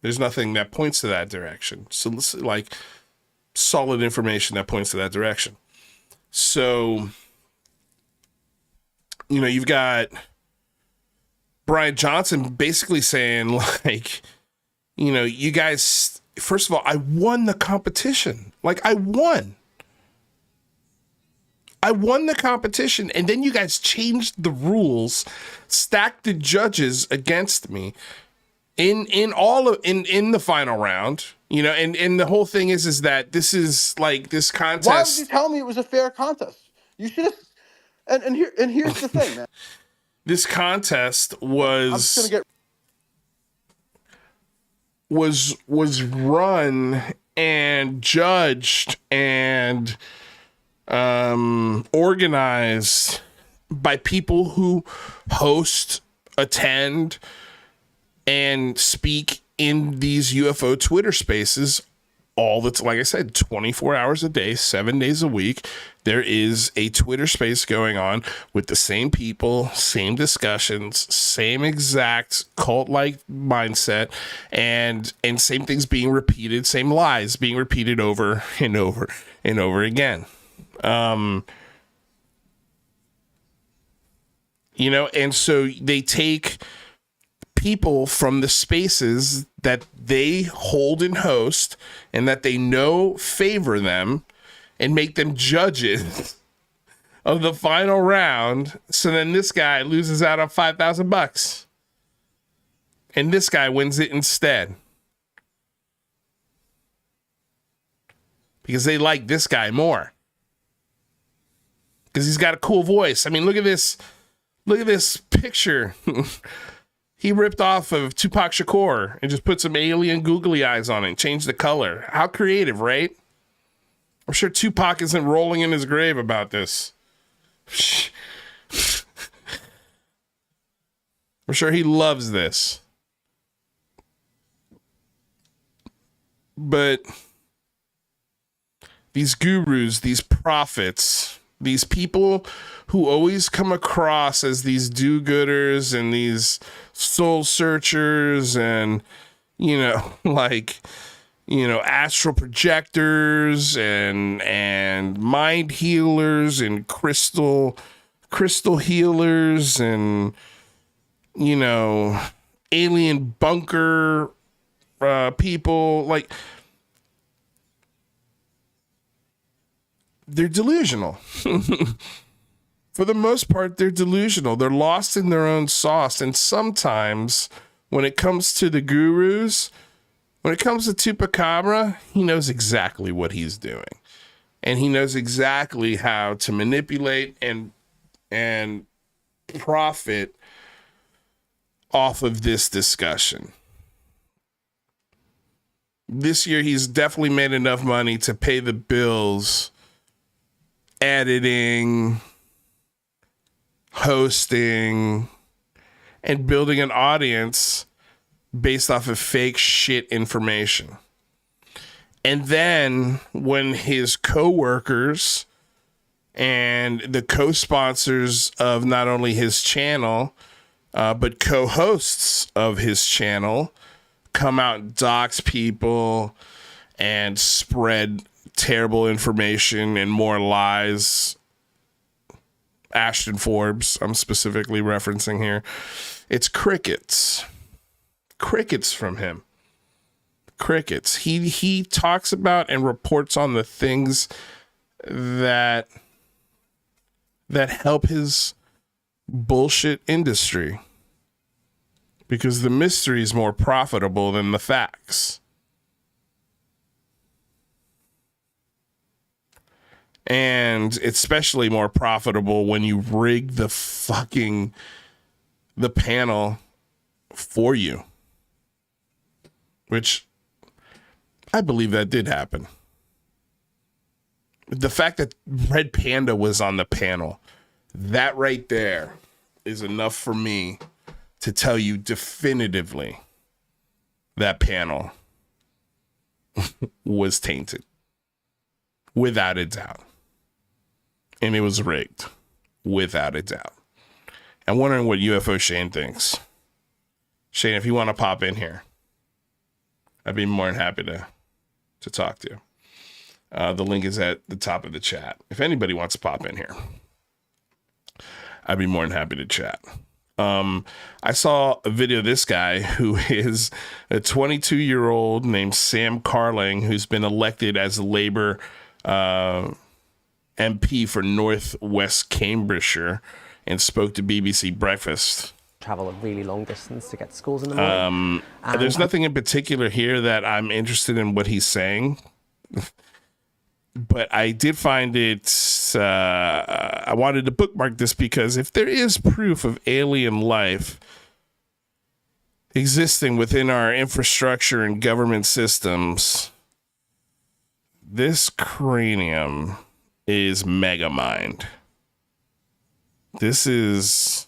that points to that direction. So like solid information that points to that direction. So, you know, you've got Brian Johnson basically saying, like, you know, you guys, first of all, I won the competition. Like, I won the competition, and then you guys changed the rules, stacked the judges against me in the final round, you know, and the whole thing is that this is like this contest. Why would you tell me it was a fair contest? You should have. And here's the thing, man. This contest I'm just gonna was run and judged and organized by people who host, attend, and speak in these UFO Twitter spaces all the like I said, 24 hours a day, 7 days a week. There is a Twitter space going on with the same people, same discussions, same exact cult-like mindset, and same things being repeated, same lies being repeated over and over and over again. You know, and so they take people from the spaces that they hold and host and that they know favor them and make them judges of the final round. So then this guy loses out on $5,000 and this guy wins it instead because they like this guy more because he's got a cool voice. I mean, look at this picture. He ripped off of Tupac Shakur and just put some alien googly eyes on it and changed the color. How creative, right? I'm sure Tupac isn't rolling in his grave about this. I'm sure he loves this. But these gurus, these prophets, these people who always come across as these do-gooders and these soul searchers and, you know, like, you know, astral projectors and mind healers and crystal healers and, you know, alien bunker people, like, they're delusional. For the most part, they're delusional. They're lost in their own sauce. And sometimes when it comes to the gurus, when it comes to Chupacabra, he knows exactly what he's doing. And he knows exactly how to manipulate and profit off of this discussion. This year, he's definitely made enough money to pay the bills, editing, hosting, and building an audience based off of fake shit information. And then when his co-workers and the co-sponsors of not only his channel, but co-hosts of his channel come out and dox people and spread terrible information and more lies, Ashton Forbes, I'm specifically referencing here. It's crickets from him. Crickets. He talks about and reports on the things that help his bullshit industry because the mystery is more profitable than the facts. And it's especially more profitable when you rig the panel for you. Which I believe that did happen. The fact that Red Panda was on the panel, that right there is enough for me to tell you definitively that panel was tainted. Without a doubt. And it was rigged. without a doubt. I'm wondering what UFO Shane thinks. Shane, if you want to pop in here, I'd be more than happy to talk to you. The link is at the top of the chat. If anybody wants to pop in here, I'd be more than happy to chat. I saw a video of this guy who is a 22-year-old named Sam Carling, who's been elected as a Labour MP for Northwest Cambridgeshire, and spoke to BBC Breakfast. Travel a really long distance to get to schools in the morning. There's nothing in particular here that I'm interested in what he's saying. But I did find it, I wanted to bookmark this because if there is proof of alien life existing within our infrastructure and government systems, this cranium is mega mind. This is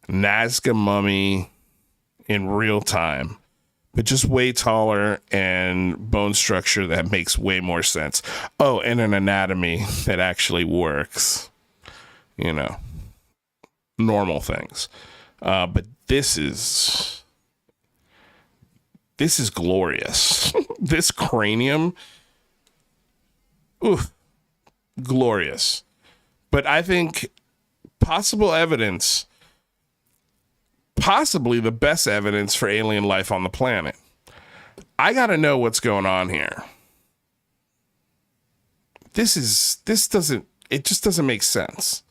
Nazca mummy in real time, but just way taller and bone structure that makes way more sense. Oh, and an anatomy that actually works. You know, normal things. But this is glorious. This cranium, oof, glorious. But I think possible evidence, possibly the best evidence for alien life on the planet. I got to know what's going on here. It just doesn't make sense.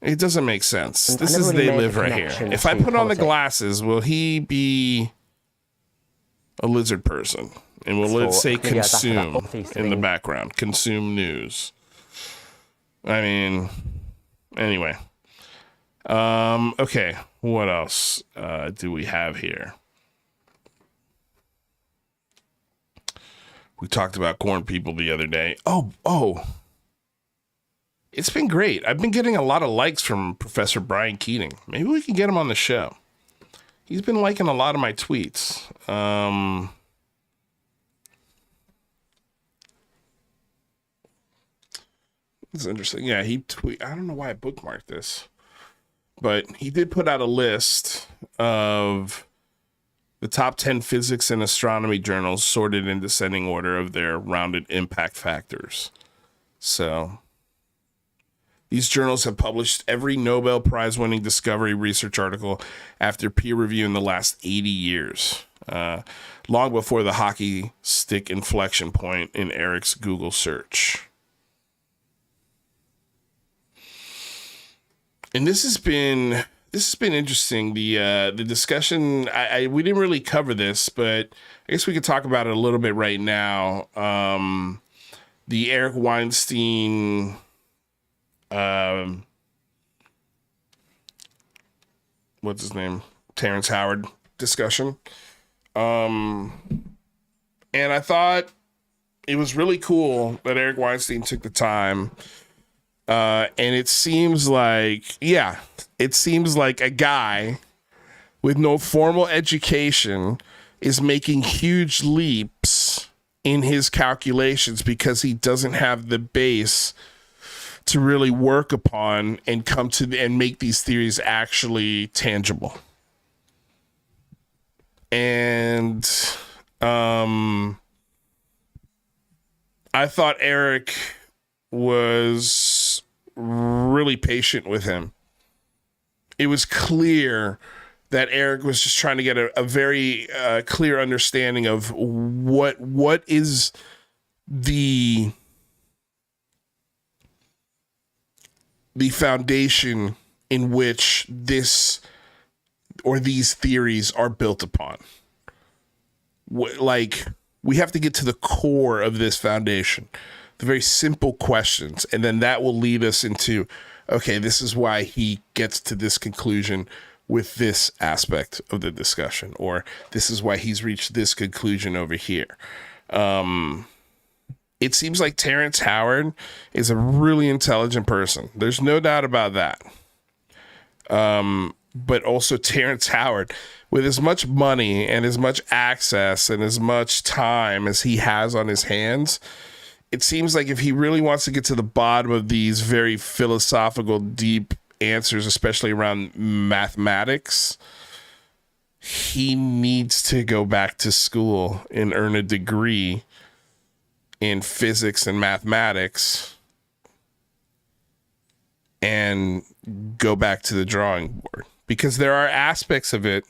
It doesn't make sense. This is they live right here. If I put on the glasses, will he be a lizard person? And will it say consume in the background? Consume news. I mean, anyway. Okay, what else do we have here? We talked about corn people the other day. Oh. It's been great. I've been getting a lot of likes from Professor Brian Keating. Maybe we can get him on the show. He's been liking a lot of my tweets. It's interesting. Yeah, I don't know why I bookmarked this. But he did put out a list of the top 10 physics and astronomy journals sorted in descending order of their rounded impact factors. So these journals have published every Nobel Prize winning discovery research article after peer review in the last 80 years, long before the hockey stick inflection point in Eric's Google search. And this has been interesting. The discussion, we didn't really cover this, but I guess we could talk about it a little bit right now. The Eric Weinstein, what's his name? Terrence Howard discussion. And I thought it was really cool that Eric Weinstein took the time. And it seems like a guy with no formal education is making huge leaps in his calculations because he doesn't have the base to really work upon and and make these theories actually tangible. And I thought Eric was really patient with him. It was clear that Eric was just trying to get a very clear understanding of what is the foundation in which this or these theories are built upon. Like, we have to get to the core of this foundation, the very simple questions, and then that will lead us into, okay, this is why he gets to this conclusion with this aspect of the discussion, or this is why he's reached this conclusion over here. It seems like Terrence Howard is a really intelligent person. There's no doubt about that. But also Terrence Howard, with as much money and as much access and as much time as he has on his hands, it seems like if he really wants to get to the bottom of these very philosophical, deep answers, especially around mathematics, he needs to go back to school and earn a degree in physics and mathematics and go back to the drawing board, because there are aspects of it,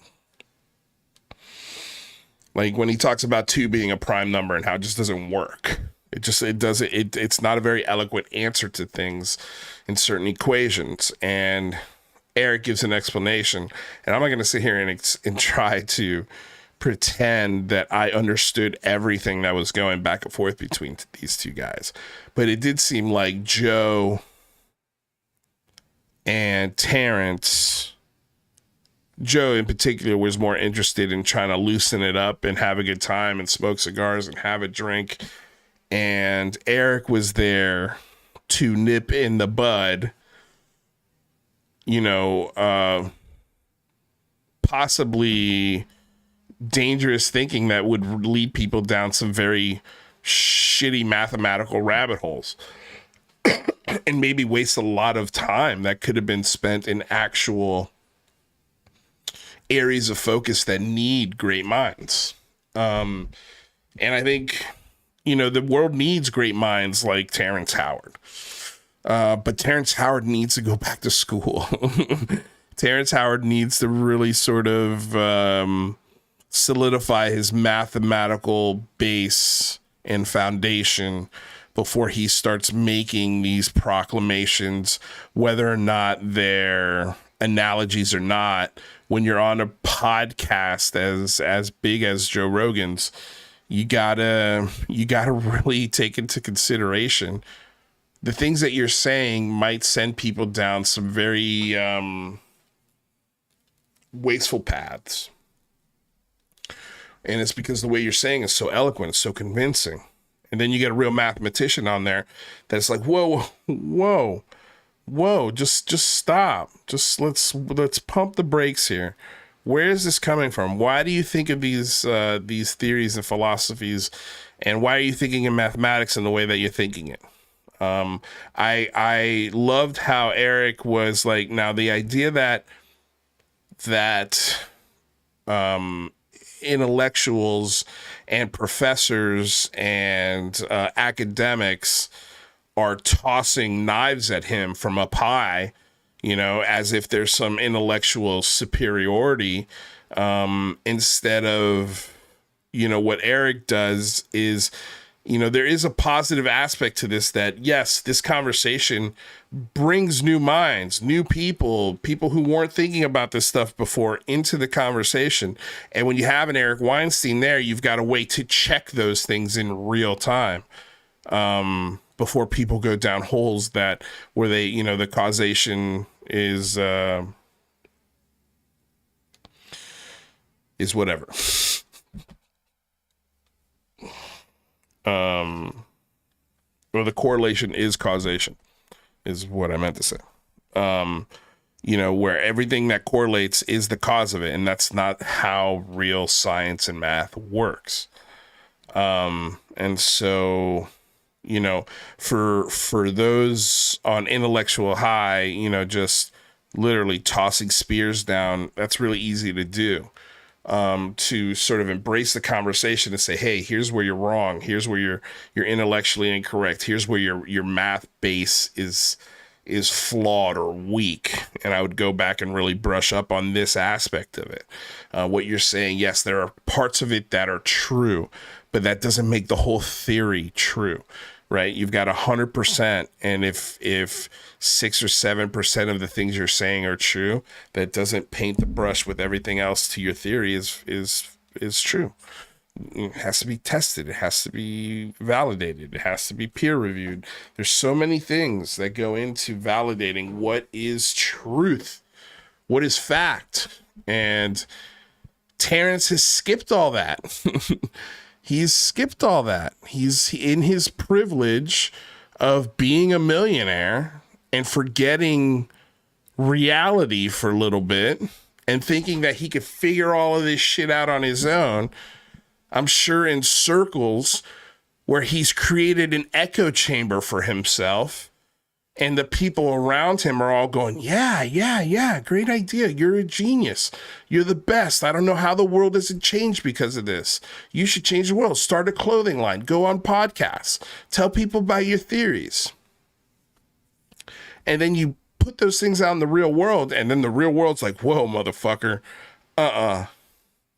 like when he talks about 2 being a prime number and how it just doesn't work. It's not a very eloquent answer to things in certain equations. And Eric gives an explanation, and I'm not going to sit here and try to pretend that I understood everything that was going back and forth between these two guys. But it did seem like Joe and Terrence, Joe in particular, was more interested in trying to loosen it up and have a good time and smoke cigars and have a drink. And Eric was there to nip in the bud, possibly dangerous thinking that would lead people down some very shitty mathematical rabbit holes and maybe waste a lot of time that could have been spent in actual areas of focus that need great minds. And I think, the world needs great minds like Terrence Howard. But Terrence Howard needs to go back to school. Terrence Howard needs to really sort of solidify his mathematical base and foundation before he starts making these proclamations, whether or not they're analogies or not. When you're on a podcast as big as Joe Rogan's, you gotta really take into consideration the things that you're saying might send people down some very wasteful paths. And it's because the way you're saying is so eloquent, it's so convincing. And then you get a real mathematician on there that's like, whoa, just stop. Just let's pump the brakes here. Where is this coming from? Why do you think of these theories and philosophies, and why are you thinking in mathematics in the way that you're thinking it? I loved how Eric was like, now the idea that intellectuals and professors and academics are tossing knives at him from up high, as if there's some intellectual superiority, instead of, what Eric does is, there is a positive aspect to this, that yes, this conversation brings new minds, new people who weren't thinking about this stuff before into the conversation. And when you have an Eric Weinstein there, you've got a way to check those things in real time, before people go down holes where they, the causation is whatever. Or the correlation is causation, is what I meant to say. Where everything that correlates is the cause of it, and that's not how real science and math works. And so, for those on intellectual high, just literally tossing spears down, that's really easy to do. To sort of embrace the conversation and say, hey, here's where you're wrong. Here's where you're intellectually incorrect. Here's where your math base is flawed or weak. And I would go back and really brush up on this aspect of it. What you're saying, yes, there are parts of it that are true, but that doesn't make the whole theory true, right? You've got 100%. And if 6 or 7% of the things you're saying are true, that doesn't paint the brush with everything else to your theory is true. It has to be tested. It has to be validated. It has to be peer reviewed. There's so many things that go into validating what is truth, what is fact. And Terrence has skipped all that. He's skipped all that. He's in his privilege of being a millionaire and forgetting reality for a little bit and thinking that he could figure all of this shit out on his own. I'm sure in circles where he's created an echo chamber for himself, and the people around him are all going, yeah, great idea. You're a genius. You're the best. I don't know how the world hasn't changed because of this. You should change the world. Start a clothing line. Go on podcasts. Tell people about your theories. And then you put those things out in the real world, and then the real world's like, whoa, motherfucker.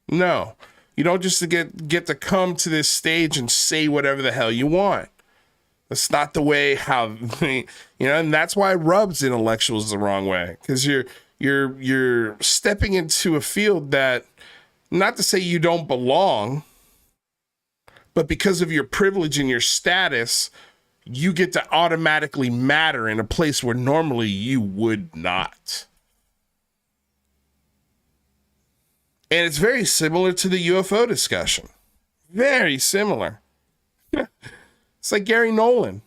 No. You don't just get to come to this stage and say whatever the hell you want. That's not the way how, and that's why it rubs intellectuals the wrong way, because you're stepping into a field that, not to say you don't belong, but because of your privilege and your status, you get to automatically matter in a place where normally you would not. And it's very similar to the UFO discussion. Very similar. It's like Gary Nolan.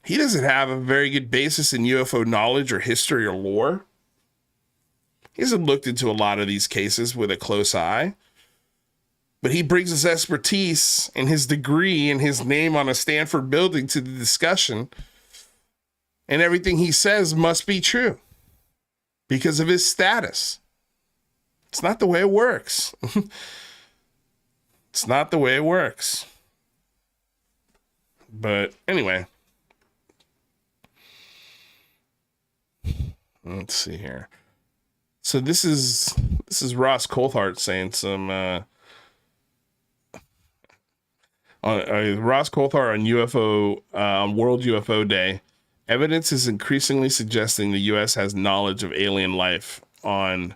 He doesn't have a very good basis in UFO knowledge or history or lore. He hasn't looked into a lot of these cases with a close eye. But he brings his expertise and his degree and his name on a Stanford building to the discussion. And everything he says must be true because of his status. It's not the way it works. It's not the way it works. But anyway, let's see here. So this is Ross Coulthart saying some Ross Coulthart on UFO World UFO Day. Evidence is increasingly suggesting the U.S. has knowledge of alien life on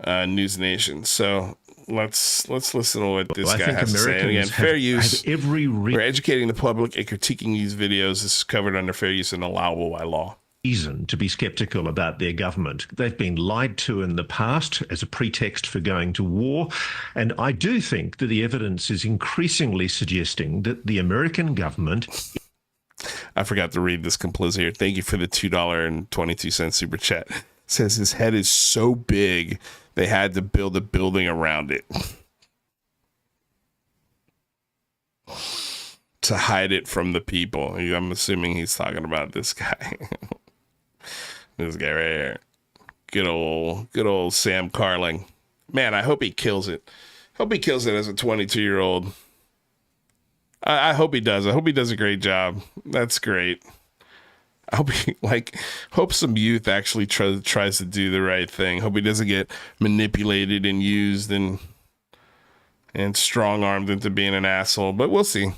News Nation. So let's listen to what this guy has to say. And again, fair use. We're educating the public and critiquing these videos. This is covered under fair use and allowable by law. Reason to be skeptical about their government. They've been lied to in the past as a pretext for going to war. And I do think that the evidence is increasingly suggesting that the American government... I forgot to read this complicit here. Thank you for the $2.22 super chat. It says his head is so big they had to build a building around it to hide it from the people. I'm assuming he's talking about this guy. This guy right here. Good old Sam Carling. Man, I hope he kills it. Hope he kills it as a 22-year-old. I hope he does. I hope he does a great job. That's great. I hope some youth actually tries to do the right thing. Hope he doesn't get manipulated and used and strong-armed into being an asshole. But we'll see.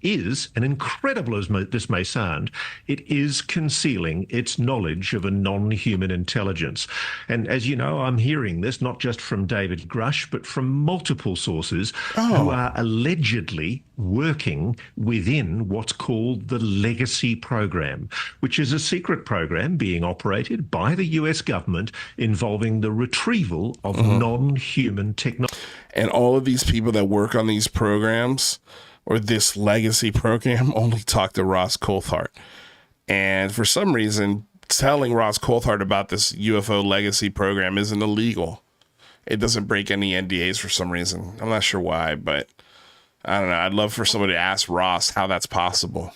Is, and incredible as this may sound, it is concealing its knowledge of a non-human intelligence. And as you know, I'm hearing this not just from David Grush, but from multiple sources who are allegedly working within what's called the Legacy Program, which is a secret program being operated by the US government involving the retrieval of non-human technology. And all of these people that work on these programs, or this legacy program, only talk to Ross Coulthart. And for some reason, telling Ross Coulthart about this UFO legacy program isn't illegal. It doesn't break any NDAs for some reason. I'm not sure why, but I don't know. I'd love for somebody to ask Ross how that's possible.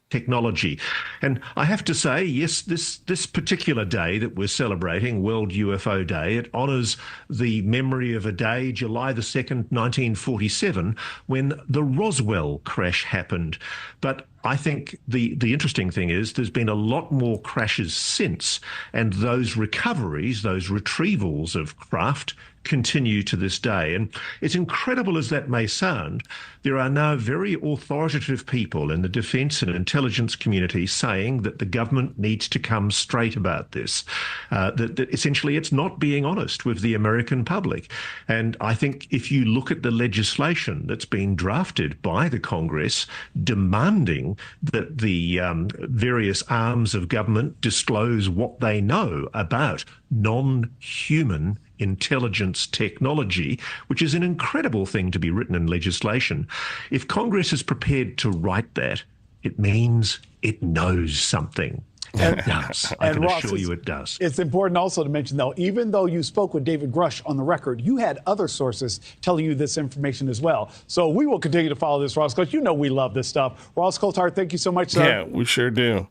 Technology. And I have to say, yes, this particular day that we're celebrating, World UFO Day, it honours the memory of a day, July the 2nd, 1947, when the Roswell crash happened. But I think the interesting thing is there's been a lot more crashes since, and those recoveries, those retrievals of craft continue to this day. And as incredible as that may sound, there are now very authoritative people in the defence and intelligence community saying that the government needs to come straight about this, that essentially it's not being honest with the American public. And I think if you look at the legislation that's been drafted by the Congress demanding that the various arms of government disclose what they know about non-human intelligence technology, which is an incredible thing to be written in legislation. If Congress is prepared to write that, it means it knows something. It does. I can Ross, assure you it does. It's important also to mention, though, even though you spoke with David Grush on the record, you had other sources telling you this information as well. So we will continue to follow this, Ross, because you know we love this stuff. Ross Coulthard, thank you so much, sir. Yeah, we sure do.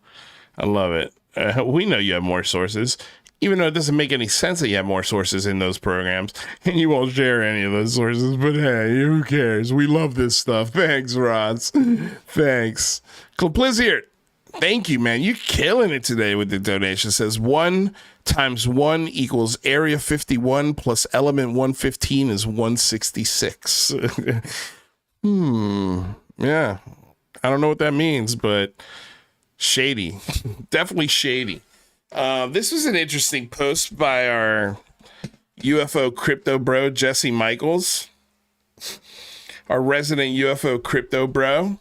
I love it. We know you have more sources, even though it doesn't make any sense that you have more sources in those programs, and you won't share any of those sources. But hey, who cares? We love this stuff. Thanks, Ross. Thanks. Blizzard. Thank you, man. You're killing it today with the donation. It says 1 times 1 equals Area 51 plus element 115 is 166. Yeah. I don't know what that means, but shady. Definitely shady. This was an interesting post by our UFO crypto bro, Jesse Michaels, our resident UFO crypto bro,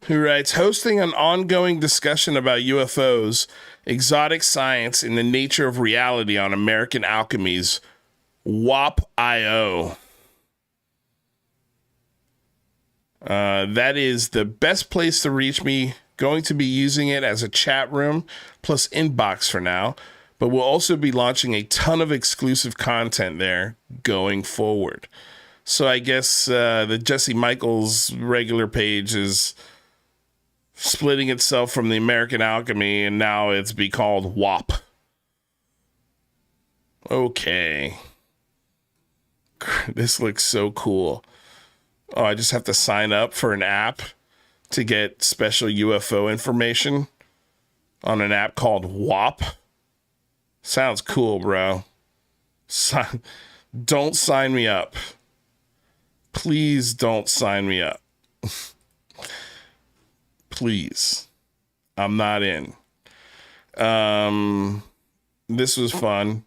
who writes, hosting an ongoing discussion about UFOs, exotic science, and the nature of reality on American Alchemy's WAP.io. That is the best place to reach me. Going to be using it as a chat room plus inbox for now, but we'll also be launching a ton of exclusive content there going forward. So I guess the Jesse Michaels regular page is splitting itself from the American Alchemy, and now it's be called WAP. Okay. This looks so cool. Oh, I just have to sign up for an app to get special UFO information on an app called WAP. Sounds cool, bro. Don't sign me up. Please don't sign me up. Please. I'm not in. This was fun.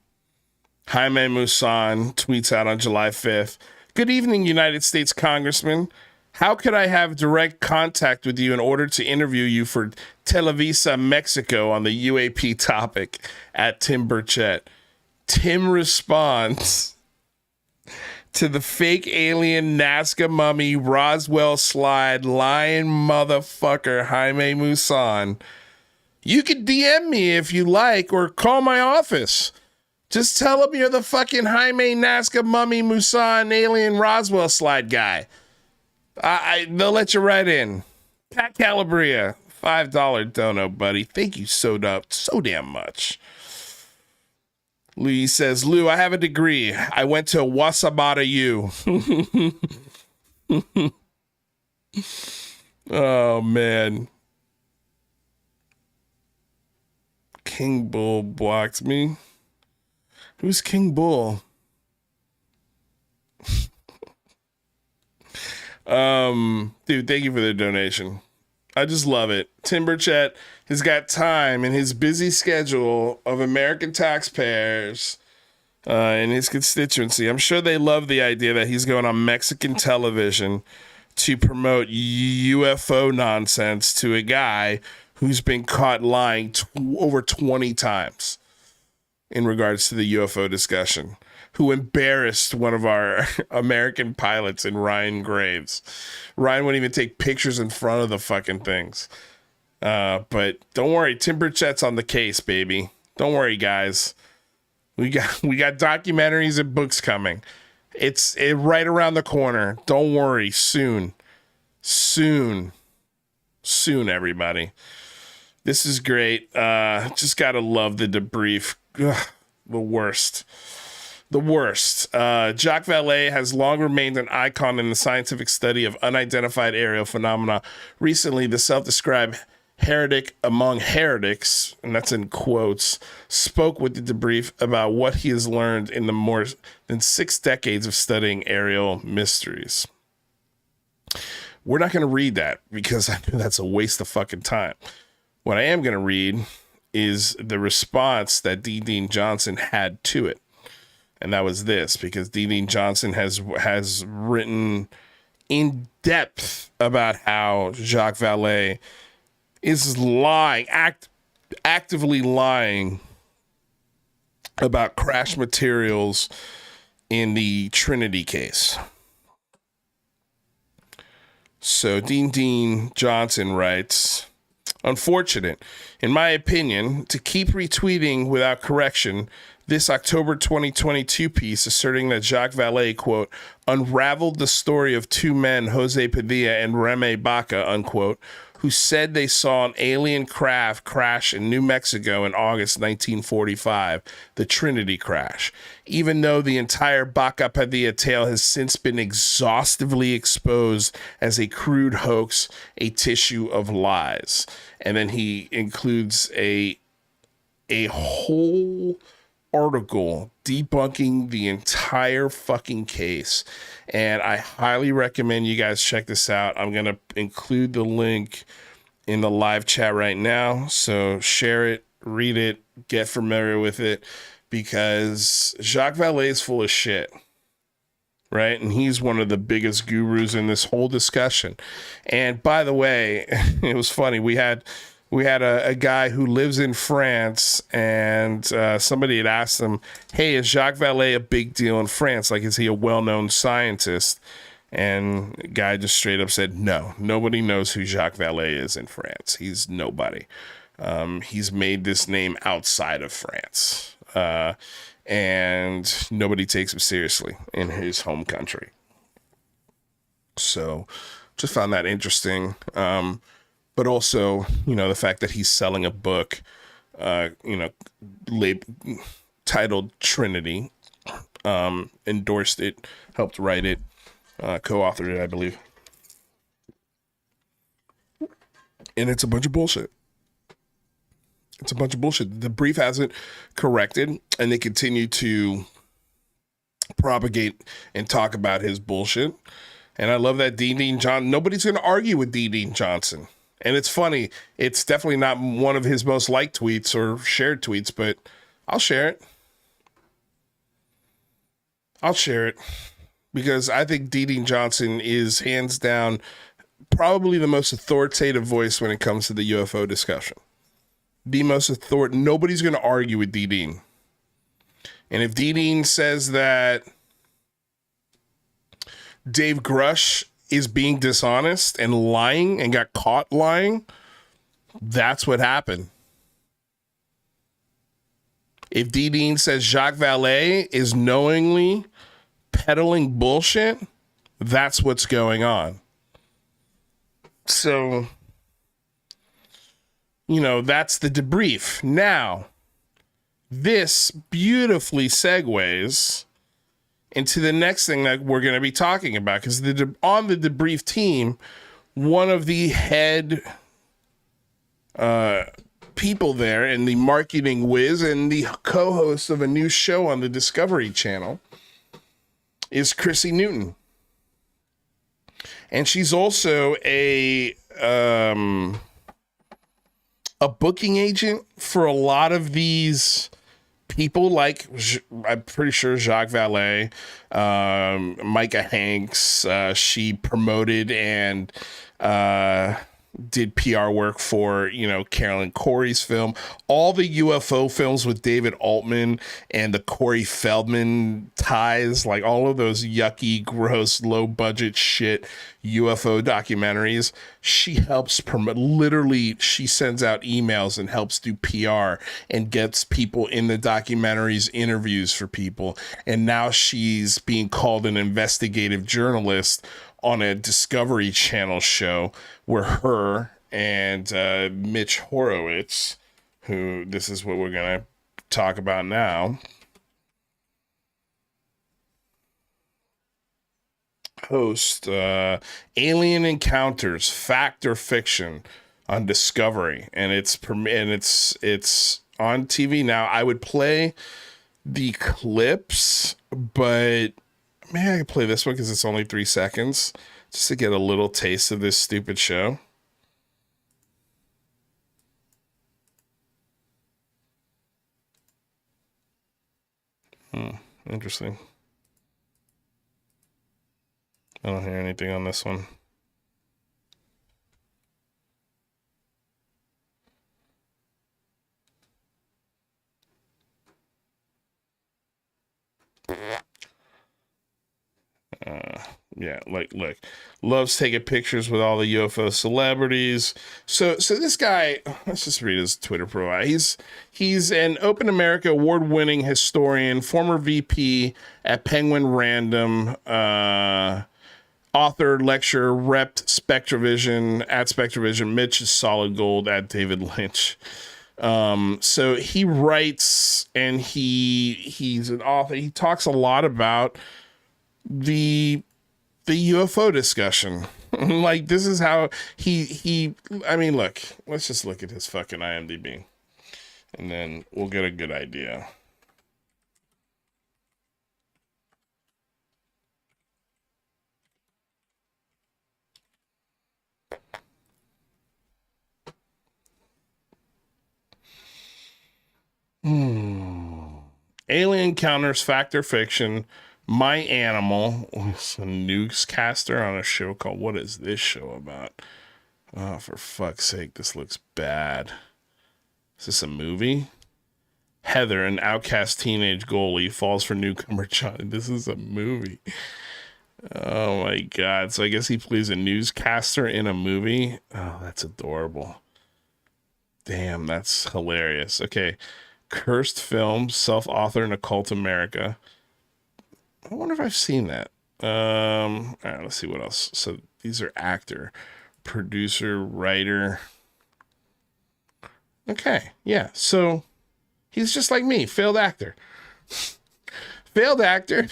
Jaime Musan tweets out on July 5th. Good evening, United States Congressman. How could I have direct contact with you in order to interview you for Televisa Mexico on the UAP topic? At Tim Burchett. Tim responds to the fake alien Nazca mummy Roswell slide lying motherfucker Jaime Musan. You could DM me if you like or call my office. Just tell them you're the fucking Jaime Nazca mummy Musan alien Roswell slide guy. They'll let you right in. Pat Calabria, $5 dono, buddy. Thank you so damn much. Lee says, Lou, I have a degree. I went to Wasabata U. Oh, man. King Bull blocked me. Who's King Bull? Dude, thank you for the donation. I just love it. Tim Burchett has got time in his busy schedule of American taxpayers and his constituency. I'm sure they love the idea that he's going on Mexican television to promote UFO nonsense to a guy who's been caught lying over 20 times in regards to the UFO discussion, who embarrassed one of our American pilots in Ryan Graves. Ryan wouldn't even take pictures in front of the fucking things. But don't worry, Tim Burchett's on the case, baby. Don't worry, guys. We got documentaries and books coming. It's right around the corner. Don't worry. Soon, everybody. This is great. Just gotta love the debrief. Ugh, the worst. Jacques Vallée has long remained an icon in the scientific study of unidentified aerial phenomena. Recently, the self-described heretic among heretics, and that's in quotes, spoke with the debrief about what he has learned in the more than 6 decades of studying aerial mysteries. We're not going to read that because I know that's a waste of fucking time. What I am going to read is the response that D. Dean Johnson had to it. And that was this, because D. Dean Johnson has written in depth about how Jacques Vallée is lying, actively lying about crash materials in the Trinity case. So Dean Johnson writes, unfortunate, in my opinion, to keep retweeting without correction this October 2022 piece asserting that Jacques Vallée, quote, unraveled the story of two men, Jose Padilla and Reme Baca, unquote, who said they saw an alien craft crash in New Mexico in August 1945, the Trinity crash, even though the entire Baca Padilla tale has since been exhaustively exposed as a crude hoax, a tissue of lies. And then he includes a whole article debunking the entire fucking case, and I highly recommend you guys check this out. I'm gonna include the link in the live chat right now, so share it, read it, get familiar with it, because Jacques Vallée is full of shit, right? And he's one of the biggest gurus in this whole discussion. And by the way, it was funny, we had a guy who lives in France, and somebody had asked him, hey, is Jacques Vallée a big deal in France? Like, is he a well-known scientist? And the guy just straight up said, no, nobody knows who Jacques Vallée is in France. He's nobody. He's made this name outside of France. And nobody takes him seriously in his home country. So just found that interesting. But also, the fact that he's selling a book, titled Trinity, endorsed it, helped write it, co-authored it, I believe. And it's a bunch of bullshit. It's a bunch of bullshit. The brief hasn't corrected, and they continue to propagate and talk about his bullshit. And I love that Dean Johnson, nobody's going to argue with Dean Johnson. And it's funny, it's definitely not one of his most liked tweets or shared tweets, but I'll share it. I'll share it because I think Dean Johnson is hands down probably the most authoritative voice when it comes to the UFO discussion. The most authoritative. Nobody's going to argue with Dean. And if Dean says that Dave Grush is being dishonest and lying and got caught lying, that's what happened. If Dean says Jacques Vallée is knowingly peddling bullshit, that's what's going on. So, that's the debrief. Now, this beautifully segues into the next thing that we're going to be talking about, because on the debrief team, one of the head people there and the marketing whiz and the co-host of a new show on the Discovery Channel is Chrissy Newton. And she's also a booking agent for a lot of these people, like I'm pretty sure Jacques Vallée, Micah Hanks. She promoted and did PR work for, Carolyn Corey's film, all the UFO films with David Altman and the Corey Feldman ties, like all of those yucky, gross, low budget shit UFO documentaries. She helps promote, literally, she sends out emails and helps do PR and gets people in the documentaries, interviews for people. And now she's being called an investigative journalist on a Discovery Channel show where her and Mitch Horowitz, who this is what we're going to talk about now, host Alien Encounters, Fact or Fiction on Discovery, and it's on TV now. I would play the clips, but maybe I could play this one because it's only 3 seconds, just to get a little taste of this stupid show. Interesting. I don't hear anything on this one. Yeah, like, look, loves taking pictures with all the UFO celebrities. So this guy, let's just read his Twitter profile. He's an Open America award-winning historian, former VP at Penguin Random, author, lecturer, rep Spectravision, at Spectravision. Mitch is solid gold, at David Lynch. So he writes, and he's an author. He talks a lot about the UFO discussion. Like, this is how I mean, look, let's just look at his fucking IMDb and then we'll get a good idea. Alien Encounters, Fact or Fiction, My Animal, a newscaster on a show called What Is This Show About? Oh, for fuck's sake, this looks bad. Is this a movie? Heather, an outcast teenage goalie, falls for newcomer Johnny. This is a movie. Oh my God. So I guess he plays a newscaster in a movie. Oh, that's adorable. Damn, that's hilarious. Okay. Cursed Films, self-author in Occult America. I wonder if I've seen that. All right, let's see what else. So these are actor, producer, writer. Okay, yeah. So he's just like me, failed actor. Failed actor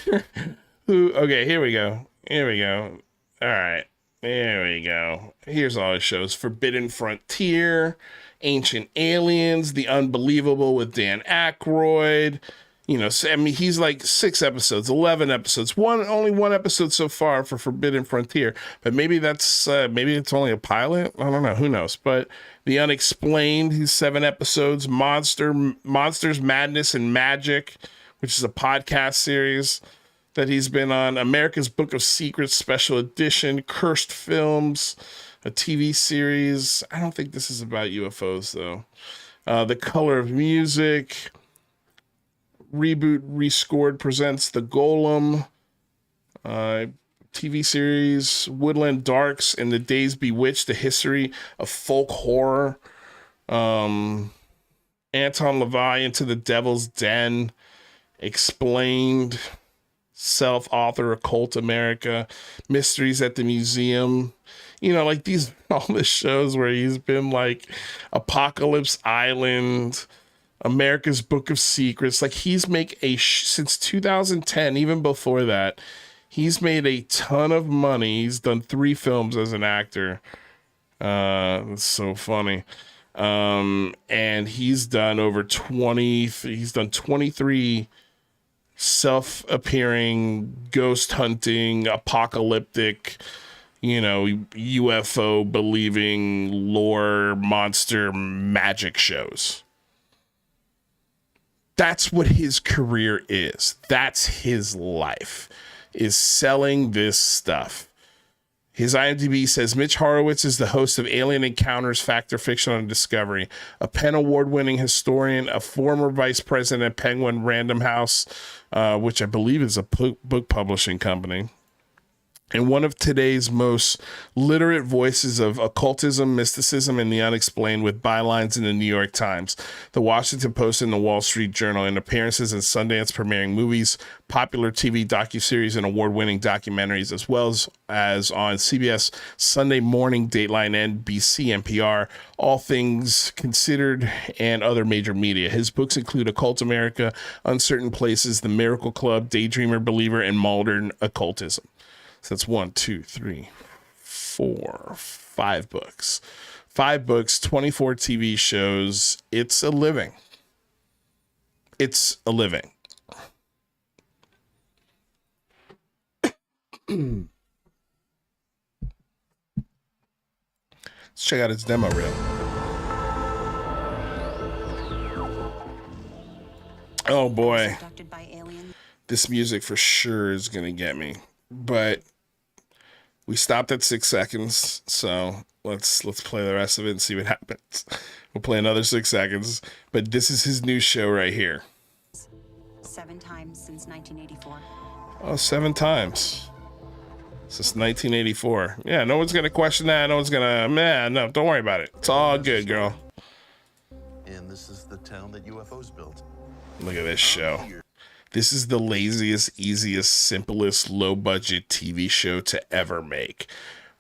who, okay, here we go. All right, there we go. Here's all his shows. Forbidden Frontier, Ancient Aliens, The Unbelievable with Dan Aykroyd. You know, I mean, he's like 6 episodes, 11 episodes. Only one episode so far for Forbidden Frontier. But maybe maybe it's only a pilot. I don't know. Who knows? But The Unexplained, he's 7 episodes. Monsters, Madness, and Magic, which is a podcast series that he's been on. America's Book of Secrets Special Edition. Cursed Films, a TV series. I don't think this is about UFOs, though. The Color of Music. Reboot Rescored presents The Golem. TV series. Woodland Darks and the Days Bewitched, the history of folk horror. Anton LaVey, Into the Devil's Den. Explained. Self-author, Occult America. Mysteries at the Museum. You know, like all the shows where he's been like Apocalypse Island, America's Book of Secrets. Like, he's made since 2010, even before that, he's made a ton of money. He's done 3 films as an actor. It's so funny. And he's done he's done 23 self-appearing, ghost hunting, apocalyptic, you know, UFO believing, lore, monster, magic shows. That's what his career is. That's his life, is selling this stuff. His IMDb says Mitch Horowitz is the host of Alien Encounters, Fact or Fiction on Discovery, a Penn Award-winning historian, a former vice president at Penguin Random House, which I believe is a book publishing company, and one of today's most literate voices of occultism, mysticism, and the unexplained, with bylines in the New York Times, the Washington Post, and the Wall Street Journal, and appearances in Sundance premiering movies, popular TV docuseries, and award-winning documentaries, as well as on CBS Sunday Morning, Dateline, NBC, NPR, All Things Considered, and other major media. His books include Occult America, Uncertain Places, The Miracle Club, Daydreamer, Believer, and Modern Occultism. So that's 1, 2, 3, 4, 5 books. 5 books, 24 TV shows. It's a living. It's a living. Let's check out his demo reel. Oh boy. This music for sure is going to get me. But we stopped at 6 seconds, so let's play the rest of it and see what happens. We'll play another 6 seconds, but this is his new show right here. 7 times since 1984. Oh, 7 times. Since 1984. Yeah, no one's gonna question that. No one's gonna, man, no, don't worry about it. It's all good, girl. And this is the town that UFOs built. Look at this show. This is the laziest, easiest, simplest, low-budget TV show to ever make.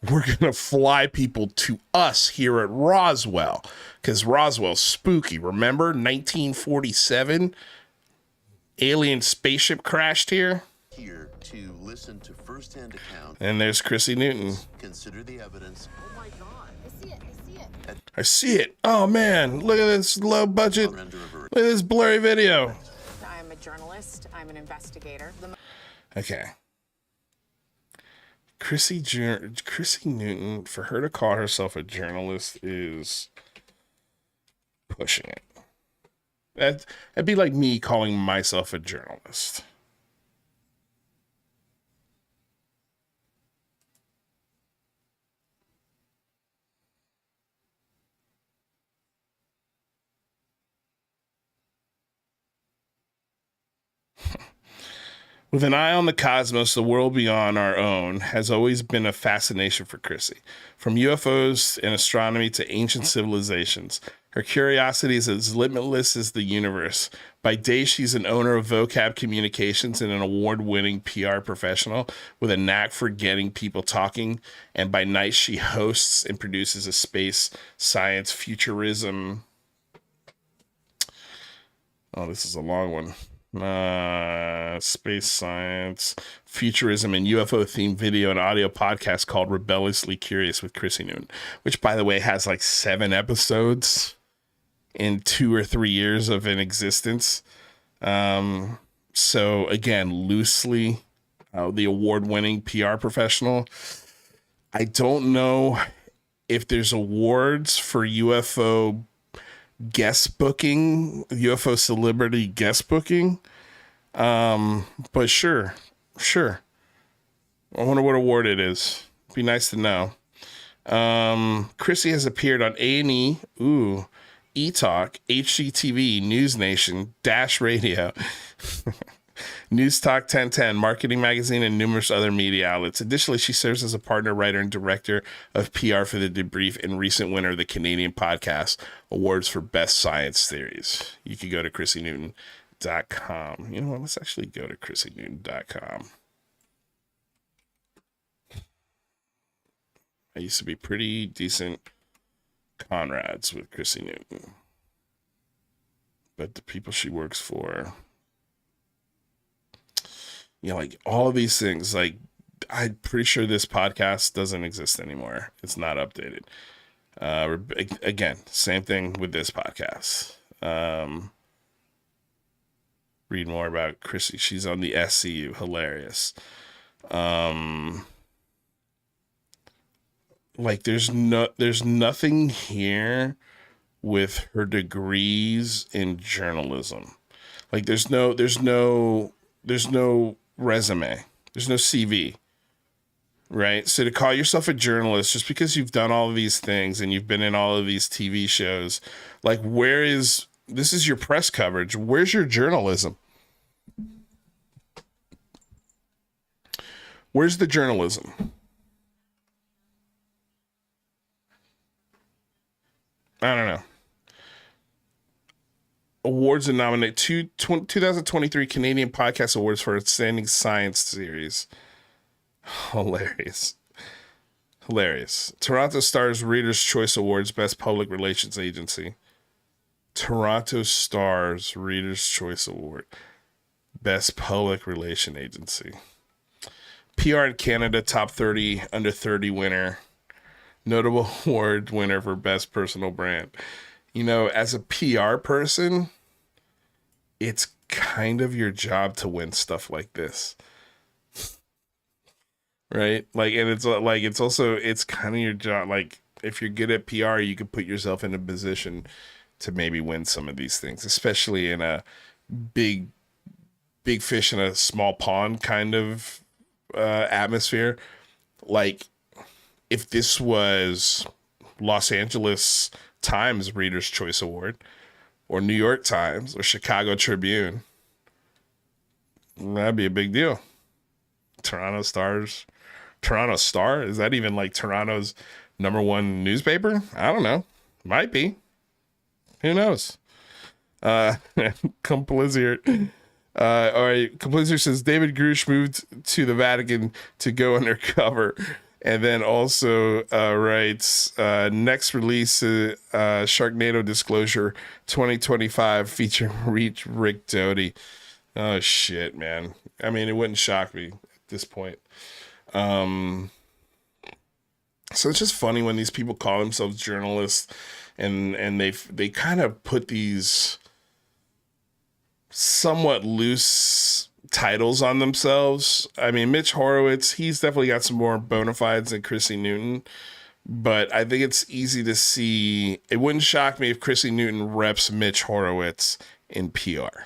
We're gonna fly people to us here at Roswell, because Roswell's spooky. Remember 1947? Alien spaceship crashed here. Here to listen to first-hand accounts. And there's Chrissy Newton. Consider the evidence. Oh my God! I see it. I see it. I see it. Oh man, look at this low budget. Look at this blurry video. I'm a journalist. I'm an investigator. Okay. Chrissy Newton, for her to call herself a journalist is pushing it. That'd be like me calling myself a journalist. With an eye on the cosmos, the world beyond our own has always been a fascination for Chrissy. From UFOs and astronomy to ancient civilizations, her curiosity is as limitless as the universe. By day, she's an owner of Vocab Communications and an award-winning PR professional with a knack for getting people talking. And by night, she hosts and produces a space science futurism. Oh, this is a long one. Space science, futurism, and UFO themed video and audio podcast called Rebelliously Curious with Chrissy Newton, which, by the way, has like 7 episodes in 2 or 3 years of an existence. So again, loosely, the award-winning PR professional. I don't know if there's awards for UFO guest booking, UFO celebrity guest booking. But sure. I wonder what award it is. Be nice to know. Chrissy has appeared on A&E, E-Talk, HGTV, News Nation, Dash Radio, News Talk 1010, Marketing Magazine, and numerous other media outlets. Additionally, she serves as a partner writer and director of PR for The Debrief and recent winner of the Canadian Podcast Awards for Best Science Theories. You can go to chrissynewton.com. You know what? Let's actually go to chrissynewton.com. I used to be pretty decent Conrads with Chrissy Newton. But the people she works for, you know, like all of these things, like I'm pretty sure this podcast doesn't exist anymore. It's not updated. Again, same thing with this podcast. Read more about Chrissy. She's on the SCU. Hilarious. Like there's nothing here with her degrees in journalism. Like there's no resume. There's no CV, right? So to call yourself a journalist just because you've done all of these things and you've been in all of these TV shows, like this is your press coverage. Where's your journalism? Where's the journalism? I don't know. Awards and nominate 2023 Canadian Podcast Awards for Outstanding Science Series. Hilarious. Toronto Star's Reader's Choice Awards, Best Public Relations Agency. Toronto Star's Reader's Choice Award, Best Public Relation Agency. PR in Canada Top 30 Under 30 winner. Notable award winner for Best Personal Brand. You know, as a PR person, it's kind of your job to win stuff like this. Right? Like, and it's also kind of your job. Like, if you're good at PR, you can put yourself in a position to maybe win some of these things, especially in a big fish in a small pond kind of atmosphere. Like, if this was Los Angeles Times Reader's Choice Award or New York Times or Chicago Tribune, that'd be a big deal. Toronto Star's Toronto Star? Is that even like Toronto's #1 newspaper? I don't know. Might be. Who knows? Complicit. All right. Complicit says David Grush moved to the Vatican to go undercover. And then also writes, next release, Sharknado Disclosure 2025 featuring Rick Doty. Oh, shit, man. I mean, it wouldn't shock me at this point. So it's just funny when these people call themselves journalists and they kind of put these somewhat loose titles on themselves. I mean, Mitch Horowitz, he's definitely got some more bona fides than Chrissy Newton, but I think it's easy to see. It wouldn't shock me if Chrissy Newton reps Mitch Horowitz in PR.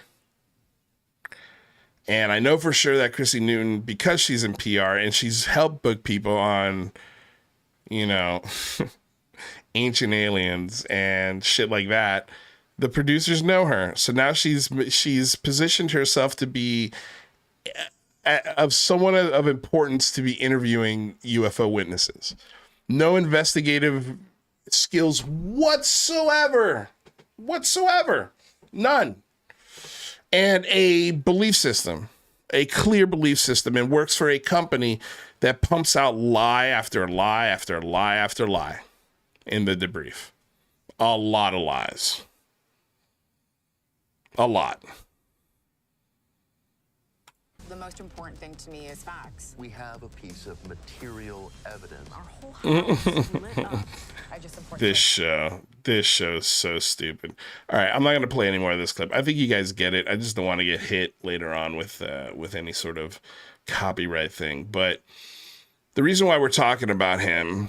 And I know for sure that Chrissy Newton, because she's in PR and she's helped book people on, you know, Ancient Aliens and shit like that, the producers know her. So now she's positioned herself to be of someone of importance to be interviewing UFO witnesses. No investigative skills whatsoever. None. And a belief system, a clear belief system, and works for a company that pumps out lie after lie after lie after lie in the debrief. A lot of lies. A lot. The most important thing to me is facts. We have a piece of material evidence. Our whole house is lit up. I just This show is so stupid. All right, I'm not going to play any more of this clip. I think you guys get it. I just don't want to get hit later on with any sort of copyright thing. But the reason why we're talking about him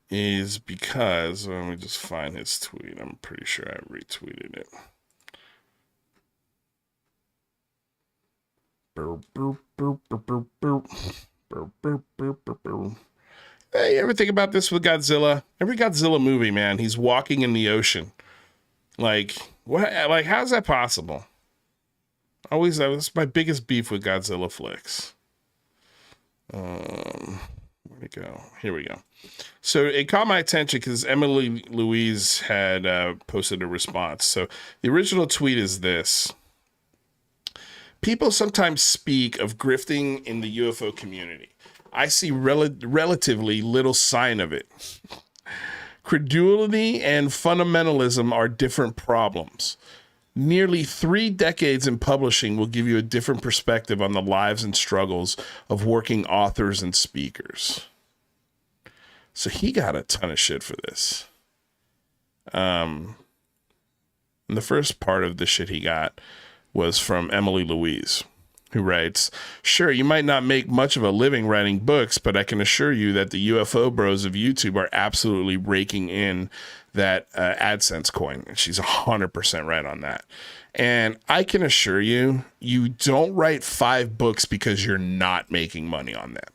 is because, let me just find his tweet. I'm pretty sure I retweeted it. Hey, you ever think about this with Godzilla? Every Godzilla movie, man, he's walking in the ocean. Like, what? Like, how's that possible? Always, that's my biggest beef with Godzilla flicks. Where'd it go? Here we go. So it caught my attention because Emily Louise had posted a response. So the original tweet is this. People sometimes speak of grifting in the UFO community. I see relatively little sign of it. Credulity and fundamentalism are different problems. Nearly 3 decades in publishing will give you a different perspective on the lives and struggles of working authors and speakers. So he got a ton of shit for this. And the first part of the shit he got was from Emily Louise, who writes, "Sure, you might not make much of a living writing books, but I can assure you that the UFO bros of YouTube are absolutely raking in that AdSense coin." And she's 100% right on that. And I can assure you, you don't write 5 books because you're not making money on them.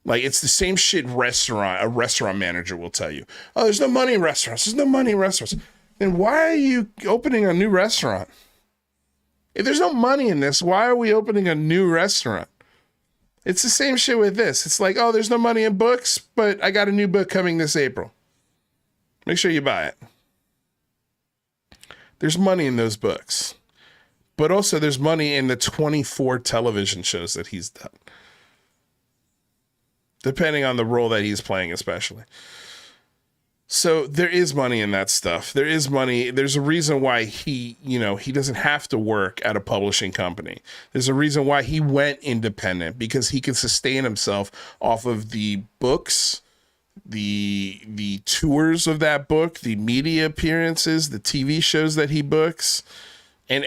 Like, it's the same shit a restaurant manager will tell you. Oh, there's no money in restaurants. There's no money in restaurants. Then why are you opening a new restaurant? If there's no money in this, why are we opening a new restaurant? It's the same shit with this. It's like, oh, there's no money in books, but I got a new book coming this April. Make sure you buy it. There's money in those books. But also there's money in the 24 television shows that he's done. Depending on the role that he's playing, especially. So there is money in that stuff. There is money. There's a reason why he doesn't have to work at a publishing company. There's a reason why he went independent, because he can sustain himself off of the books, the tours of that book, the media appearances, the TV shows that he books. And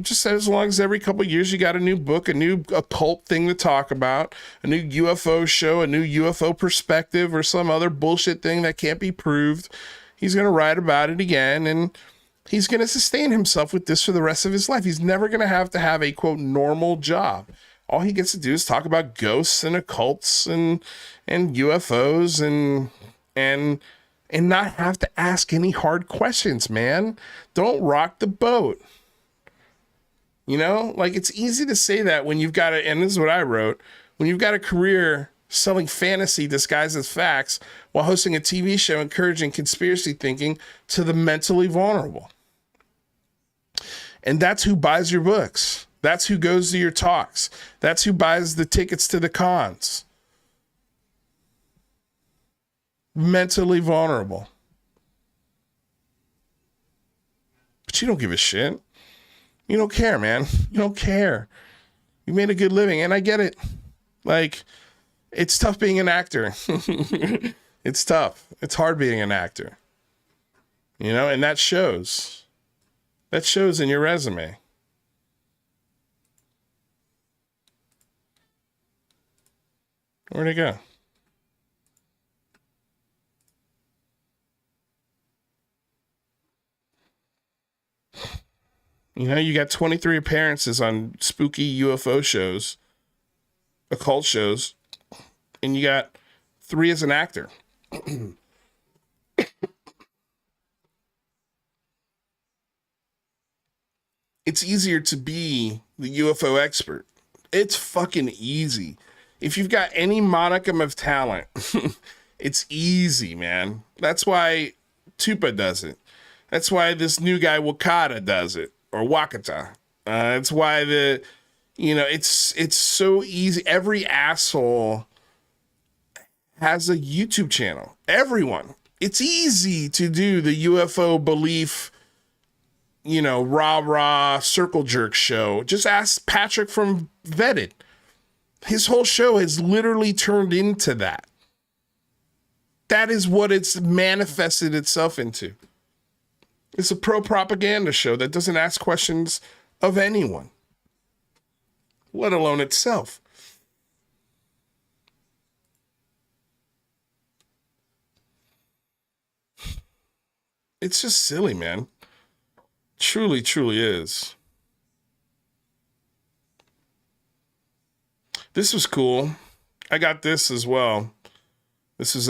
just as long as every couple of years you got a new book, a new occult thing to talk about, a new UFO show, a new UFO perspective, or some other bullshit thing that can't be proved, he's going to write about it again, and he's going to sustain himself with this for the rest of his life. He's never going to have a, quote, normal job. All he gets to do is talk about ghosts and occults and UFOs and not have to ask any hard questions, man. Don't rock the boat. You know, like it's easy to say that when you've got and this is what I wrote, when you've got a career selling fantasy disguised as facts while hosting a TV show encouraging conspiracy thinking to the mentally vulnerable. And that's who buys your books. That's who goes to your talks. That's who buys the tickets to the cons. Mentally vulnerable. But you don't give a shit. You don't care, man. You don't care. You made a good living, and I get it. Like, it's tough being an actor. It's tough. It's hard being an actor. You know, and that shows. That shows in your resume. Where'd it go? You know, you got 23 appearances on spooky UFO shows, occult shows, and you got 3 as an actor. It's easier to be the UFO expert. It's fucking easy. If you've got any modicum of talent, it's easy, man. That's why Tupa does it. That's why this new guy Wakata does it. Or Wakata. It's why it's so easy. Every asshole has a YouTube channel. Everyone. It's easy to do the UFO belief, rah-rah circle jerk show. Just ask Patrick from Vetted. His whole show has literally turned into that. That is what it's manifested itself into. It's a pro-propaganda show that doesn't ask questions of anyone, let alone itself. It's just silly, man. Truly, truly is. This was cool. I got this as well. This is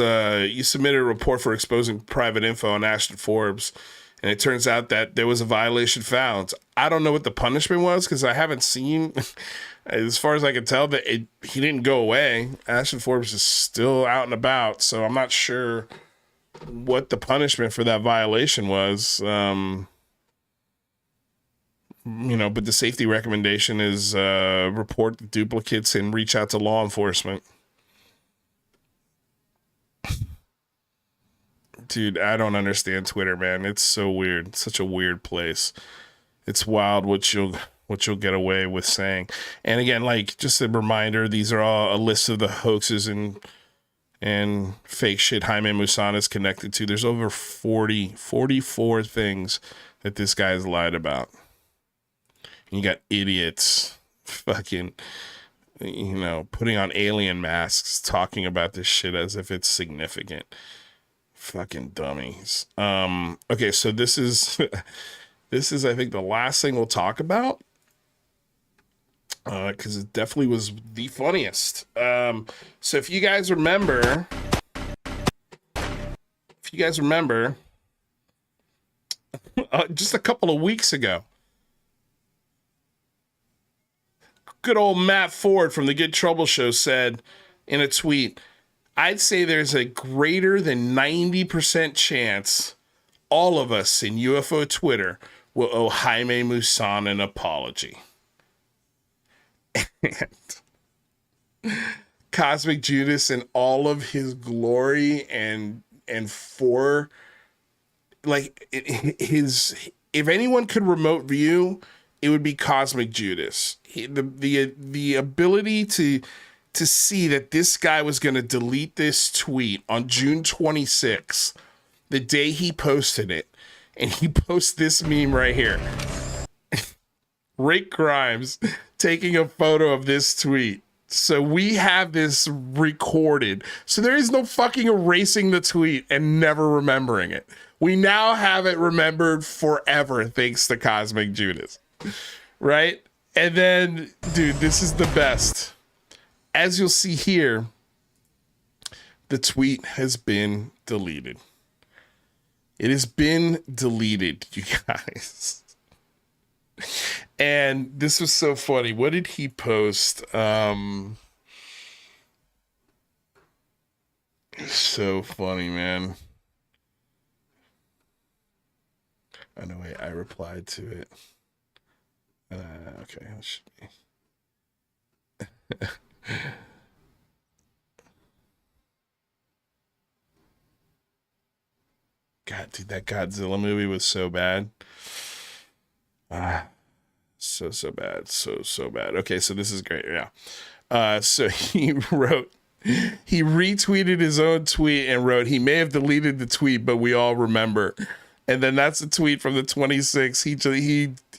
you submitted a report for exposing private info on Ashton Forbes. And it turns out that there was a violation found. I don't know what the punishment was because I haven't seen, as far as I can tell, that he didn't go away. Ashton Forbes is still out and about, so I'm not sure what the punishment for that violation was. But the safety recommendation is report the duplicates and reach out to law enforcement. Dude, I don't understand Twitter, man. It's so weird. It's such a weird place. It's wild what you'll get away with saying. And again, like, just a reminder, these are all a list of the hoaxes and fake shit Jaime Maussan is connected to. There's over 44 things that this guy's lied about. And you got idiots fucking, putting on alien masks, talking about this shit as if it's significant. Fucking dummies. Okay, so this is I think the last thing we'll talk about, because it definitely was the funniest. So if you guys remember, just a couple of weeks ago, good old Matt Ford from the Good Trouble Show said in a tweet, I'd say there's a greater than 90% chance all of us in UFO Twitter will owe Jaime Maussan an apology. And Cosmic Judas in all of his glory and for, like, if anyone could remote view, it would be Cosmic Judas. The ability to see that this guy was going to delete this tweet on June 26th, the day he posted it, and he posts this meme right here. Rick Grimes taking a photo of this tweet. So we have this recorded. So there is no fucking erasing the tweet and never remembering it. We now have it remembered forever thanks to Cosmic Judas. Right? And then, dude, this is the best. As you'll see here, the tweet has been deleted. It has been deleted, you guys. And this was so funny. What did he post? So funny, man. Oh, no, wait, I replied to it. Okay, that should be. God, dude, that Godzilla movie was so bad. So bad. So bad. Okay, so this is great. Yeah. So he retweeted his own tweet and wrote, he may have deleted the tweet, but we all remember. And then that's a tweet from the 26th.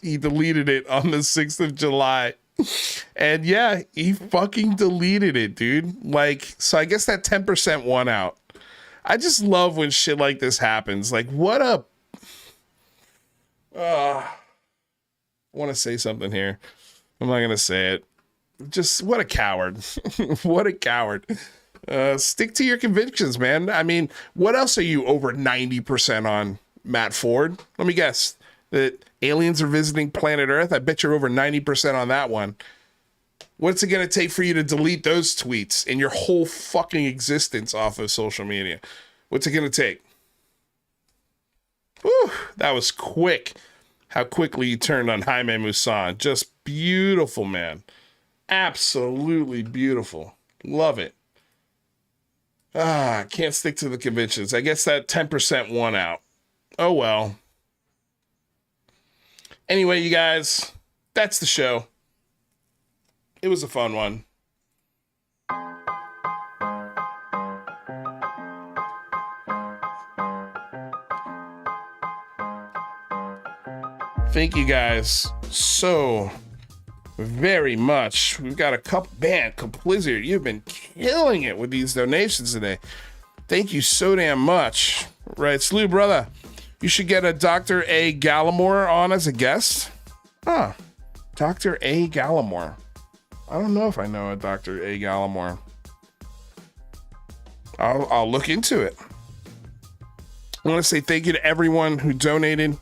He deleted it on the 6th of July. And yeah, he fucking deleted it, dude. Like, so I guess that 10% won out. I just love when shit like this happens. Like, what a... I want to say something here. I'm not going to say it. Just, what a coward. What a coward. Stick to your convictions, man. I mean, what else are you over 90% on, Matt Ford? Let me guess. That aliens are visiting planet Earth? I bet you're over 90% on that one. What's it going to take for you to delete those tweets and your whole fucking existence off of social media? What's it going to take? Whew, that was quick. How quickly you turned on Jaime Maussan. Just beautiful, man. Absolutely beautiful. Love it. Can't stick to the conventions. I guess that 10% won out. Oh, well. Anyway, you guys, that's the show. It was a fun one. Thank you guys so very much. We've got a couple, man, Blizzard, you've been killing it with these donations today. Thank you so damn much. Right, Slew brother, you should get a Dr. A. Gallimore on as a guest. Dr. A. Gallimore. I don't know if I know a Dr. A. Gallimore. I'll look into it. I want to say thank you to everyone who donated.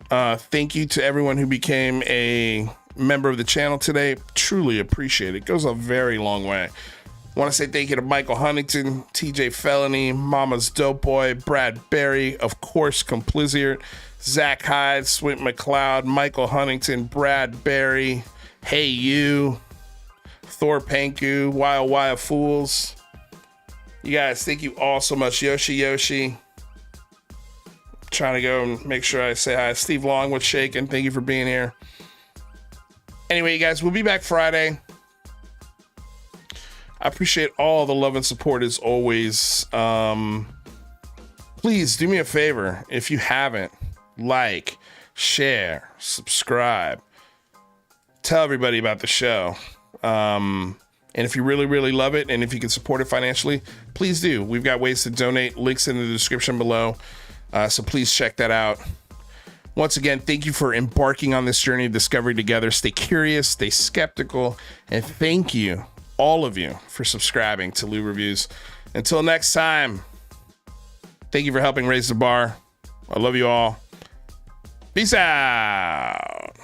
Thank you to everyone who became a member of the channel today. Truly appreciate it. It goes a very long way. I want to say thank you to Michael Huntington, TJ Felony, Mama's Dope Boy, Brad Berry, of course, Complizier, Zach Hyde, Swint McLeod, Michael Huntington, Brad Berry, Hey You, Thor Panku, Wild Fools. You guys, thank you all so much. Yoshi. Trying to go and make sure I say hi. Steve Longwood Shaken, thank you for being here. Anyway, you guys, we'll be back Friday. I appreciate all the love and support as always. Please do me a favor. If you haven't, like, share, subscribe, tell everybody about the show. And if you really, really love it, and if you can support it financially, please do. We've got ways to donate, links in the description below. So please check that out. Once again, thank you for embarking on this journey of discovery together. Stay curious, stay skeptical, and thank you, all of you, for subscribing to Lou Reviews. Until next time, thank you for helping raise the bar. I love you all. Peace out.